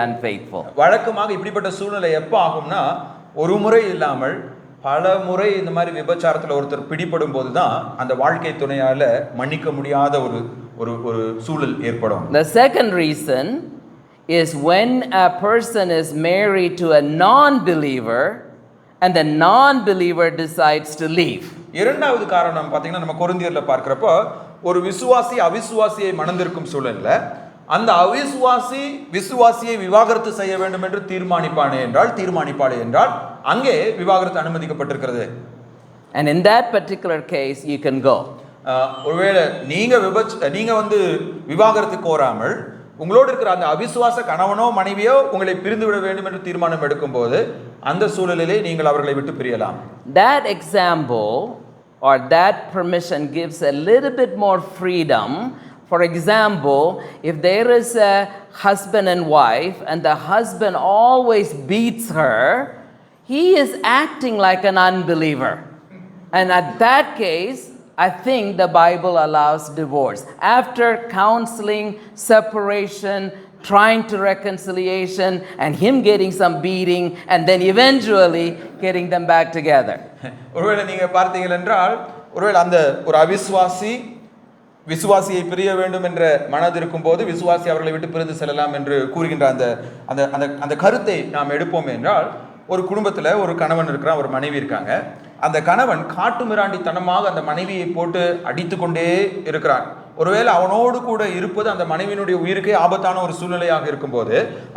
unfaithful. வழக்கமாக இப்படிப்பட்ட சூழ்நிலை எப்போ ஆகும்னா ஒரு முறை இல்லாமல் பல முறை இந்த மாதிரி விபச்சாரத்தில் ஒருத்தர் பிடிபடும் போது தான் அந்த வாழ்க்கை துணையால மன்னிக்க முடியாத ஒரு சூழல் ஏற்படும். The second reason is when a person is married to a non-believer and the non-believer decides to leave. இரண்டாவது காரணம் பார்த்தீங்கன்னா நம்ம கொரிந்தியர்ல பார்க்கிறப்போ ஒரு விசுவாசி அவிசுவாசியை மணந்திருக்கும் சூழல்ல அந்த அவிசுவாசி விசுவாசியை விவாகரத்து செய்ய வேண்டும் என்று தீர்மானிப்பாளே என்றால் அங்கே விவாகரத்து அனுமதிக்கப்பட்டிருக்கிறது. And in that particular case you can go. ஒருவேளை நீங்க வந்து விவாகரத்து கோராமல் உங்களோடு இருக்கிற அந்த அவிசுவாச கணவனோ மனைவியோ உங்களை பிரிந்து விட வேண்டும் என்று தீர்மானம் எடுக்கும்போது அந்த சூழலிலே நீங்கள் அவர்களை விட்டு பிரியலாம். That example or that permission gives a little bit more freedom. For example, if there is a husband and wife and the husband always beats her, he is acting like an unbeliever. And at that case, I think the Bible allows divorce. After counseling, separation, trying to reconciliation, and him getting some beating, and then eventually getting them back together. ஒருவேளை நீங்க பார்த்தீர்கள் என்றால் ஒருவேளை அந்த ஒரு விசுவாசியை பிரிய வேண்டும் என்ற மனது இருக்கும் போது விசுவாசி அவர்களை விட்டு பிரிந்து செல்லலாம் என்று கூறுகின்ற அந்த கருத்தை நாம் எடுப்போம் என்றால் ஒரு குடும்பத்தில் ஒரு கணவன் இருக்கிறான், ஒரு மனைவி இருக்காங்க. அந்த கணவன் காட்டுமிராண்டித்தனமாக அந்த மனைவியை போட்டு அடித்து கொண்டே இருக்கிறான். ஒருவேளை அவனோடு கூட இருப்பது அந்த மனைவியினுடைய உயிருக்கே ஆபத்தான ஒரு சூழ்நிலையாக இருக்கும்போது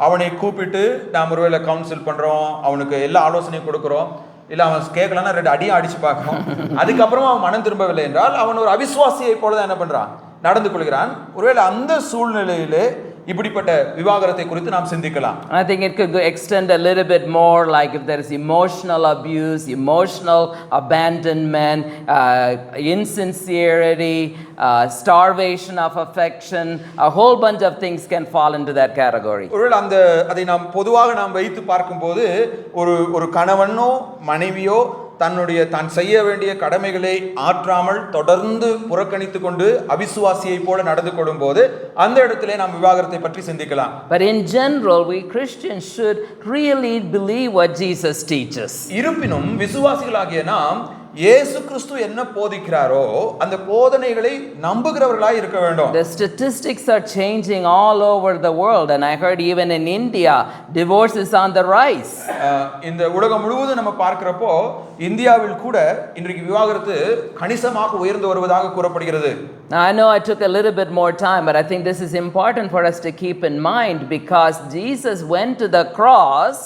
அவனை கூப்பிட்டு நாம் ஒருவேளை கவுன்சில் பண்ணுறோம், அவனுக்கு எல்லா ஆலோசனையும் கொடுக்குறோம், இல்லை அவன் கேட்கலன்னா 2 அடியும் அடிச்சு பார்க்கணும். அதுக்கப்புறமா அவன் மனம் திரும்பவில்லை என்றால் அவன் ஒரு அவிசுவாசியை போலதான் என்ன பண்றான், நடந்து கொள்கிறான். ஒருவேளை அந்த சூழ்நிலையிலே இப்படிப்பட்ட விவாகரத்தை குறித்து நாம் சிந்திக்கலாம். I think it could extend a little bit more, like if there is emotional abuse, emotional abandonment, insincerity, starvation of affection, a whole bunch of things can fall into that category. ஒருவேளை அதை நாம் பொதுவாக நாம் வைத்து பார்க்கும்போது ஒரு கணவனோ மனைவியோ தான் செய்ய வேண்டிய கடமைகளை ஆற்றாமல் தொடர்ந்து புறக்கணித்து கொண்டு அவிசுவாசியை போல நடந்து கொள்ளும்போது அந்த இடத்திலே நாம் விவாகரத்தை பற்றி சிந்திக்கலாம். But in general, we Christians should really believe what Jesus teaches. இருப்பினும் விசுவாசிகளாகிய நாம் இயேசு கிறிஸ்து என்ன போதிக்கிறாரோ அந்த போதனைகளை நம்புகிறவர்களாய் இருக்க வேண்டும். The statistics are changing all over the world, and I heard even in India divorce is on the rise. இந்த உலகம் முழுவதும் நம்ம பார்க்கிறப்போ இந்தியாவில் கூட இன்றைக்கு விவாகரத்து கணிசமாக உயர்ந்து வருவதாக கூறப்படுகிறது. Now I know I took a little bit more time, but I think this is important for us to keep in mind because Jesus went to the cross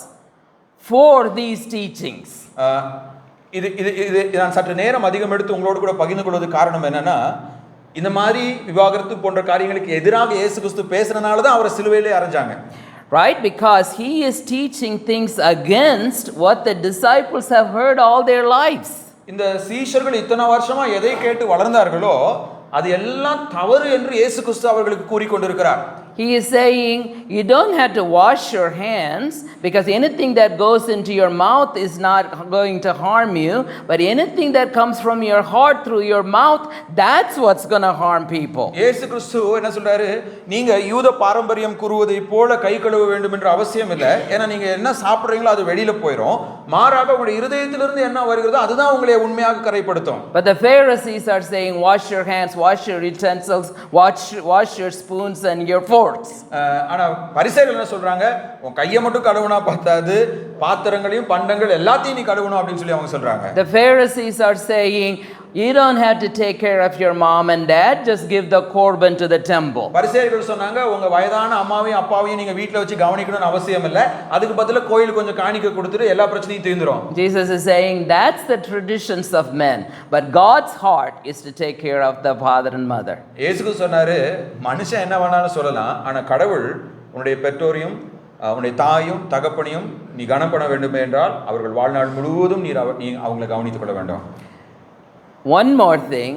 for these teachings. இது இது இது நான் சற்று நேரம் அதிகம் எடுத்து உங்களோடு கூட பகிர்ந்து கொள்வது காரணம் என்னன்னா, இந்த மாதிரி விவாகரத்து போன்ற காரியங்களுக்கு எதிராக இயேசு கிறிஸ்து பேசுறதுனால தான் அவரை சிலுவையிலே அறைஞ்சாங்க. Right? Because he is teaching things against what the disciples have heard all their lives. இந்த சீஷர்கள் இத்தனை வருஷமா எதை கேட்டு வளர்ந்தார்களோ அது எல்லாம் தவறு என்று இயேசு கிறிஸ்து அவர்களுக்கு கூறிக்கொண்டிருக்கிறார். He is saying you don't have to wash your hands because anything that goes into your mouth is not going to harm you, but anything that comes from your heart through your mouth, that's what's going to harm people. இயேசு கிறிஸ்து என்ன சொல்றாரு, நீங்க யூத பாரம்பரியம் கூறுவதை போல கை கழுவ வேண்டும் என்ற அவசியம் இல்லை. ஏன்னா நீங்க என்ன சாப்பிடுறீங்களோ அது வெளியில போயிடும். மாறாக உங்களுடைய இருதயத்திலிருந்து என்ன வருகிறதோ அதுதான் உங்களை உண்மையாக கரைப்படுத்தும். But the Pharisees are saying wash your hands, wash your utensils, wash your spoons and your forks. ஆனா பரிசேயர்கள் என்ன சொல்றாங்க, உன் கையை மட்டும் கழுவுனா பத்தாது, பாத்திரங்களையும் பண்டங்கள் எல்லாத்தையும் நீ கழுவணும் அப்படின்னு சொல்லி அவங்க சொல்றாங்க. The Pharisees are saying you don't have to take care of your mom and dad, just give the korban to the temple. பரிசேயர்கள் சொன்னாங்க, உங்க வயதான அம்மாவையும் அப்பாவையும் நீங்க வீட்ல வச்சு கவனிக்கணும்னு அவசியம் இல்லை, அதுக்கு பதிலா கோயிலுக்கு கொஞ்சம் காணிக்கை கொடுத்துட்டு எல்லா பிரச்சனையும் தீர்ந்துரும். Jesus is saying that's the traditions of men, but God's heart is to take care of the father and mother. இயேசு சொன்னாரு, மனுஷன் என்ன வேணாலும் சொல்லலாம், ஆனா கடவுள் உன்னுடைய பெற்றோரையும் உன்னுடைய தாயும் தகப்பனையும் நீ கனம் பண்ண வேண்டும் என்றால் அவர்கள் வாழ்நாள் முழுவதும் நீ அவங்களை கவனித்துக் கொள்ள வேண்டும். One more thing,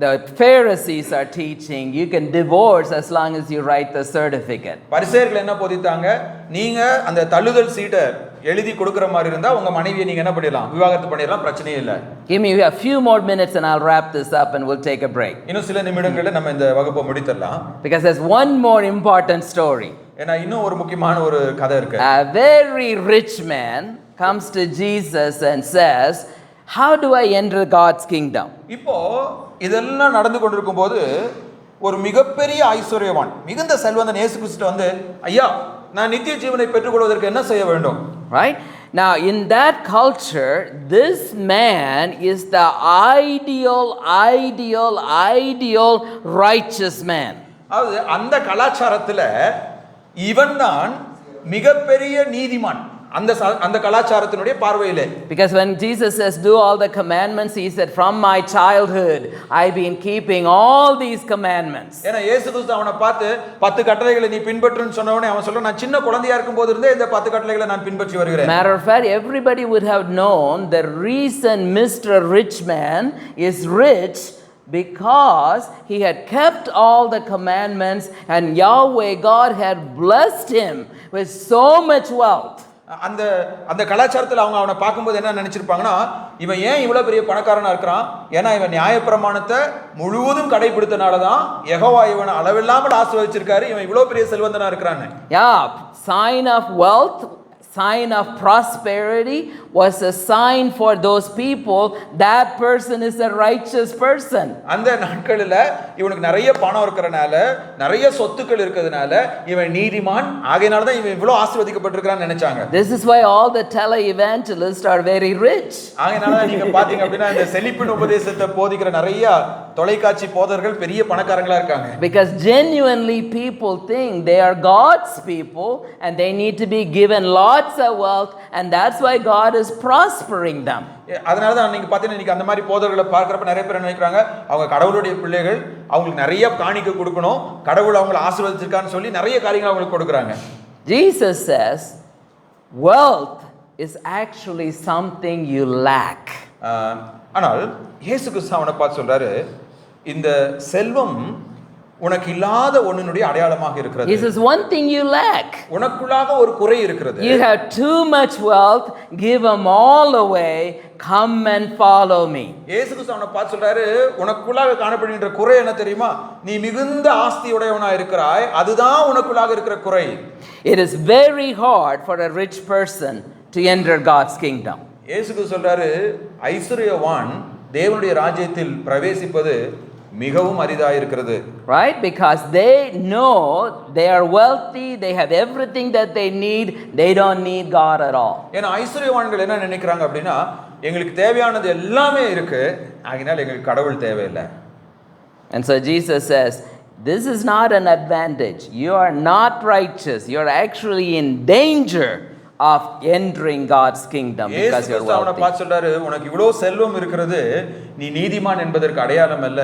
the Pharisees are teaching you can divorce as long as you write the certificate. பரிசேயர்கள் என்ன போதித்தாங்க, நீங்க அந்த தள்ளுதல் சீட்டை எழுதி கொடுக்கிற மாதிரி இருந்தா உங்க மனைவியை நீங்க என்ன பண்ணிடலாம், விவாகரத்து பண்ணிடலாம், பிரச்சனையே இல்லை. Give me a few more minutes and I'll wrap this up and we'll take a break. இன்னும் சில நிமிடங்கள்ல நம்ம இந்த வகுப்பை முடிச்சிடலாம். Because there's one more important story. ஏன்னா இன்னும் ஒரு முக்கியமான ஒரு கதை இருக்கு. A very rich man comes to Jesus and says, how do I enter God's kingdom? இப்போ இதெல்லாம் நடந்து கொண்டிருக்கும் போது ஒரு மிகப்பெரிய ஐஸ்வர்யவான் மிகுந்த செல்வந்தன் இயேசு கிறிஸ்து வந்து, ஐயா நான் நித்திய ஜீவனை பெற்றுக்கொள்வதற்கு என்ன செய்ய வேண்டும்? Right? Now in that culture, this man is the ideal righteous man. அதாவது அந்த கலாச்சாரத்துல இவன் தான் மிகப்பெரிய நீதிமான் அந்த கலாச்சாரத்தினுடைய பார்வையிலே. Because when Jesus says do all the commandments, he said from my childhood I've been keeping all these commandments. ஏன்னா இயேசு கிறிஸ்து அவனை பார்த்து 10 கட்டளைகளை நீ பின்பற்றுன்னு சொன்னவனே அவன் சொல்றான், நான் சின்ன குழந்தையா இருக்கும்போது இருந்தே இந்த 10 கட்டளைகளை நான் பின்பற்றி வருகிறேன். Matter of fact, everybody would have known the reason Mr. Rich Man is rich because he had kept all the commandments and Yahweh God had blessed him with so much wealth. அந்த கலாச்சாரத்தில் அவங்க அவனை பார்க்கும்போது என்ன நினைச்சிருப்பாங்கன்னா, இவன் ஏன் இவ்வளவு பெரிய பணக்காரனா இருக்கிறான், ஏன்னா இவன் நியாயப்பிரமாணத்தை முழுவதும் கடைபிடித்தனால தான் யெகோவா இவனை அளவில்லாமல் ஆசீர்வதிச்சிருக்காரு, இவன் இவ்வளவு பெரிய செல்வந்தனா இருக்கிறான்னு. Yeah, sign of wealth, sign of prosperity was a sign for those people that person is a righteous person. அந்த நாட்களில் இவனுக்கு நிறைய பணம் இருக்கறனால, நிறைய சொத்துக்கள் இருக்கிறதுனால இவன் நீதிமான், ஆகையினால தான் இவன் இவ்வளவு ஆசீர்வதிக்கப்பட்டிருக்கான்னு நினைச்சாங்க. This is why all the televangelists are very rich. ஆகையினால நீங்க பாத்தீங்க அப்படினா இந்த செழிப்பின் உபதேசத்தை போதிக்கிற நிறைய தொலைக்காட்சி போதகர்கள் பெரிய பணக்காரங்களா இருக்காங்க. Because genuinely people think they are God's people and they need to be given lots of wealth, and that's why God is prospering them. அதனால தான் நீங்க பாத்தீங்கன்னா இன்னைக்கு அந்த மாதிரி போதகர்களை பார்க்கறப்ப நிறைய பேர் நினைக்கிறாங்க அவங்க கடவுளுடைய பிள்ளைகள், அவங்களுக்கு நிறைய காணிக்கை கொடுக்கணும், கடவுள் அவங்களை ஆசீர்வதிச்சிருக்கான்னு சொல்லி நிறைய காரியங்களை அவங்களுக்கு கொடுக்கறாங்க. Jesus says wealth is actually something you lack. ஆனால் இயேசு கிறிஸ்து அவனை பார்த்து சொல்றாரு, இந்த செல்வம் உனக்கு இல்லாத ஒண்ணுடைய அடையாளமாக இருக்கிறது. He says one thing you lack. உனக்குள்ளாக ஒரு குறை இருக்கிறது. You have too much wealth, give them all away, come and follow me. இயேசு கிறிஸ்து அவனை பார்த்து சொல்றாரு, உனக்குள்ளாக காணப்படுகின்ற குறை என்ன தெரியுமா, நீ மிகுந்த ஆஸ்தியுடையவனா இருக்கிறாய், அதுதான் உனக்குள்ளாக இருக்கிற குறை. It is very hard for a rich person to enter God's kingdom. இயேசு கிறிஸ்து சொல்றாரு, ஐஸ்வர்யவான் தேவனுடைய ராஜ்யத்தில் பிரவேசிப்பது மிகவும் அரிதாக இருக்கிறது. Right? Because they know they are wealthy, they have everything that they need, they don't need God at all. ஏன்னா ஐஸ்வர்யவான்கள் என்ன நினைக்கிறாங்க அப்படின்னா, எங்களுக்கு தேவையானது எல்லாமே இருக்கு, ஆகையால் எங்களுக்கு கடவுள் தேவையில்லை. And so Jesus says, this is not an advantage. You are not righteous. You are actually in danger of entering God's kingdom because you're அவனை wealthy. பார்த்து சொல்றாரு, உனக்கு இவ்வளவு செல்வம் இருக்கிறது நீ நீதிமான் என்பதற்கு அடையாளம் அல்ல,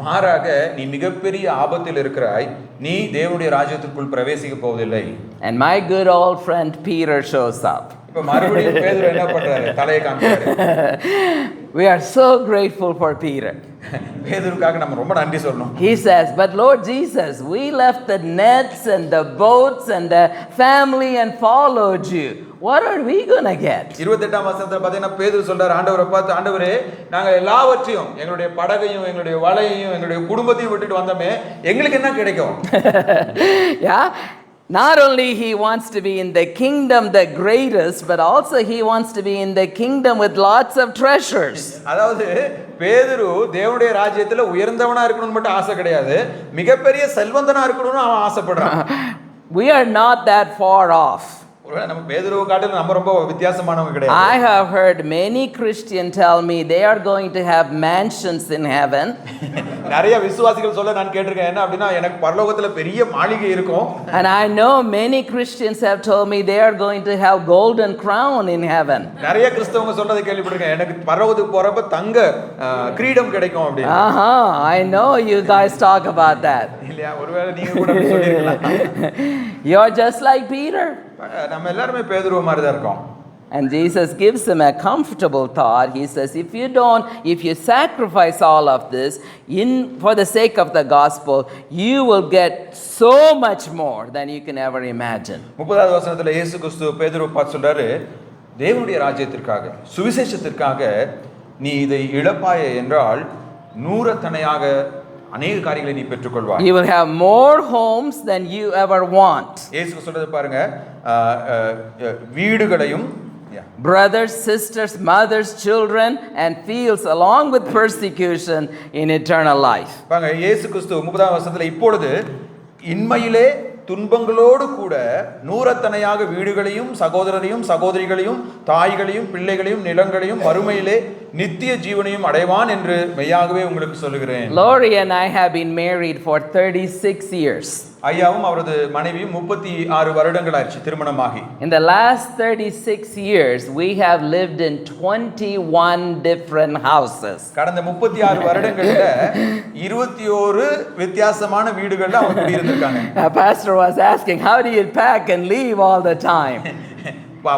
மாறாக நீ மிகப்பெரிய ஆபத்தில் இருக்கிறாய், நீ தேவனுடைய ராஜ்யத்திற்குள் பிரவேசிக்க போவதில்லை. And my good old friend Peter shows up. இப்ப மறுபடியும் பேதுரு என்ன பண்றாரு? தலையை காமிக்கிறாரு. We are so grateful for Peter. பேதுருக்காக நம்ம ரொம்ப நன்றி சொல்லணும். He says, but Lord Jesus, we left the nets and the boats and the family and followed you. What are we going to get? 28ஆம் வசனத்துல பார்த்தீங்கன்னா பேதுரு சொல்றாரு, ஆண்டவரை பார்த்து, ஆண்டவரே நாங்க எல்லாவற்றையும், எங்களுடைய படகையும் எங்களுடைய வலையையும் எங்களுடைய குடும்பத்தையும் விட்டுட்டு வந்தோமே, எங்களுக்கு என்ன கிடைக்கும்? Yeah. Not only he wants to be in the kingdom the greatest, but also he wants to be in the kingdom with lots of treasures. அதாவது பேதுரு தேவனுடைய ராஜ்யத்துல உயர்ந்தவனா இருக்கணும்னு மட்டும் ஆசை கிடையாது, மிகப்பெரிய செல்வந்தனா இருக்கணும்னு அவன் ஆசைப்படுறான். We are not that far off. ஒருவேளை நம்ம பேதுருவை காட்டிலும் நம்ம ரொம்ப வித்தியாசமானவங்க கிடையாது. I have heard many Christians tell me they are going to have mansions in heaven. நிறைய விசுவாசிகள் சொல்ல நான் கேட்டிருக்கேன், என்ன அப்படின்னா எனக்கு பரலோகத்துல பெரிய மாளிகை இருக்கும். And I know many Christians have told me they are going to have golden crown in heaven. நிறைய கிறிஸ்தவங்க சொல்றதை கேள்விப்பட்டிருக்கேன், எனக்கு பரலோகத்துக்கு போறப்ப தங்க கிரீடம் கிடைக்கும் அப்படின்னு. I know you guys talk about that. இல்லையா? ஒருவேளை நீங்க கூட அப்படி சொல்லிருக்கலாம். You're just like Peter. நம்ம எல்லாரும் பேதுரு மாதிரி தான் இருக்கோம். And Jesus gives him a comfortable thought. He says, if you sacrifice all of this for the sake of the gospel, you will get so much more than you can ever imagine. 30வது வசனத்துல இயேசு கிறிஸ்து பேதுருவை பார்த்து சொல்றாரு, தேவனுடைய ராஜ்யத்திற்காக, சுவிசேஷத்திற்காக நீ இதை இழப்பாயே என்றால் நூறத்தனையாக அநேக காரியங்களை நீ பெற்றுக்கொள்வாய். You will have more homes than you ever want. இயேசு சொல்றது பாருங்க, வீடுகளையும், brothers, sisters, mothers, children and fields along with persecution in eternal life. பாருங்க இயேசு கிறிஸ்து 30ஆம் வசனத்துல இப்பொழுது இன்மையிலே துன்பங்களோடு கூட நூறத்தனையாக வீடுகளையும் சகோதரரையும் சகோதரிகளையும் தாய்களையும் பிள்ளைகளையும் நிலங்களையும் மறுமையிலே நித்திய ஜீவனையும் அடைவான் என்று மெய்யாகவே உங்களுக்கு சொல்லுகிறேன். Lori and I have been married for 36 years. ஐயாவும் அவரது மனைவியும் 36 வருடங்கள் ஆச்சு திருமணமாகி. In the last 36 years we have lived in 21 different houses. கடந்த 36 வருடங்கள்ல 21 வித்தியாசமான வீடுகள்ல அவங்க குடியிருந்திருக்காங்க. Pastor was asking, how do you pack and leave all the time?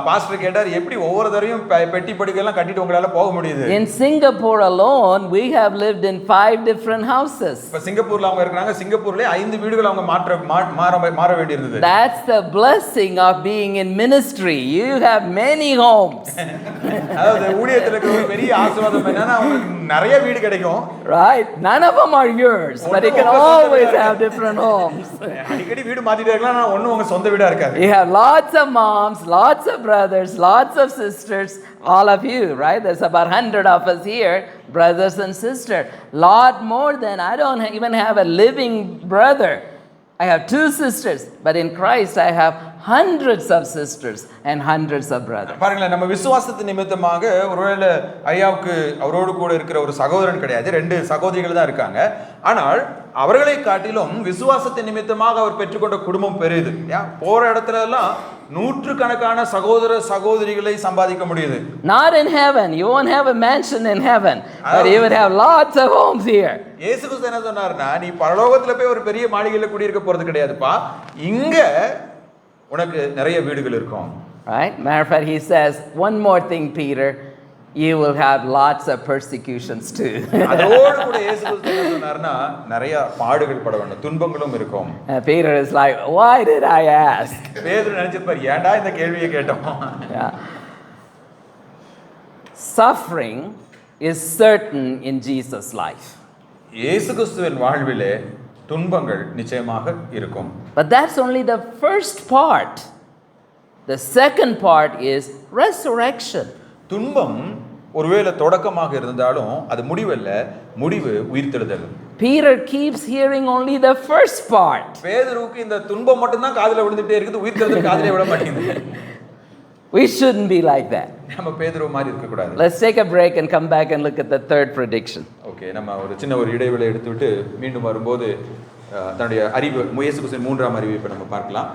Pastor கேட்டார், எப்படி ஒவ்வொரு தடவையும் பெட்டி படுக்கையெல்லாம் கட்டிட்டு உங்களால போக முடியுது? In Singapore alone we have lived in 5 different houses. இப்ப சிங்கப்பூர்ல அவங்க இருக்காங்க, சிங்கப்பூர்ல 5 வீடுகள் அவங்க மாற வேண்டியிருந்தது. That's the blessing of being in ministry. You have many homes. அதாவது ஊழியத்துல இருக்கிற ஒரு பெரிய ஆசீர்வாதம் என்னன்னா உங்களுக்கு நிறைய வீடு கிடைக்கும். Right? None of them are yours, but you can always have different homes. அடிக்கடி வீடு மாத்திட்டே இருக்கலாம், ஆனா ஒண்ணு உங்க சொந்த வீடா இருக்காது. You have lots of moms, lots of brothers, lots of sisters, all of you, right? There's about 100 of us here, brothers and sisters. Lot more than I don't even have a living brother. I have 2 sisters, but in Christ I have hundreds of sisters and hundreds of brothers. பாருங்களேன், நம்ம விசுவாசத்தின் நிமித்தமாக ஒருவேளை ஐயாவுக்கு அவரோடு கூட இருக்கிற ஒரு சகோதரன் கிடையாது, 2 சகோதரிகள் தான் இருக்காங்க. ஆனால் அவர்களை காட்டிலும் விசுவாசத்தின் நிமித்தமாக அவர் பெற்றுக்கொண்ட குடும்பம் பெரியது. போற இடத்துல எல்லாம் நூற்றுக்கணக்கான சகோதர சகோதரிகளை சம்பாதிக்க முடியுது. Not in heaven. You won't have a mansion in heaven, but you would have lots of homes here. இயேசு கிறிஸ்து என்ன சொன்னார்னா, நீ பரலோகத்துல போய் ஒரு பெரிய மாளிகையில குடியிருக்க போறது கிடையாதுப்பா, இங்க உனக்கு நிறைய வீடுகள் இருக்கும். Right? Matter of fact, he says one more thing, Peter, you will have lots of persecutions too. அதோடு கூட இயேசு கிறிஸ்து என்ன சொன்னார்னா, நிறைய பாடுகள் பட வேண்டும், துன்பங்களும் இருக்கும். Peter is like, why did I ask? பேதுரு நினைச்சிருப்பார், ஏன்டா இந்த கேள்வியை கேட்டோம். Suffering is certain in Jesus' life. இயேசு கிறிஸ்துவின் வாழ்விலே துன்பங்கள் நிச்சயமாக இருக்கும். But that's only the first part. The second part is resurrection. துன்பம் ஒருவேளை தொடக்கமாக இருந்தாலும் அது முடிவல்ல, முடிவு உயிர்த்தெழுதல். Peter keeps hearing only the first part. பேதுருவுக்கு இந்த துன்பம் மட்டும் தான் காதுல விழுந்துட்டே இருக்குது, உயிர்த்தெழுதல் காதுல விட மாட்டேங்குது. We shouldn't be like that. நம்ம பேதுரு மாதிரி இருக்க கூடாது. Let's take a break and come back and look at the third prediction. Okay, நம்ம ஒரு சின்ன இடைவேளை எடுத்துவிட்டு மீண்டும் வரும்போது தன்னுடைய அறிவு இயேசு கிறிஸ்துவின் 3ஆம் அறிவிப்பை நம்ம பார்க்கலாம்.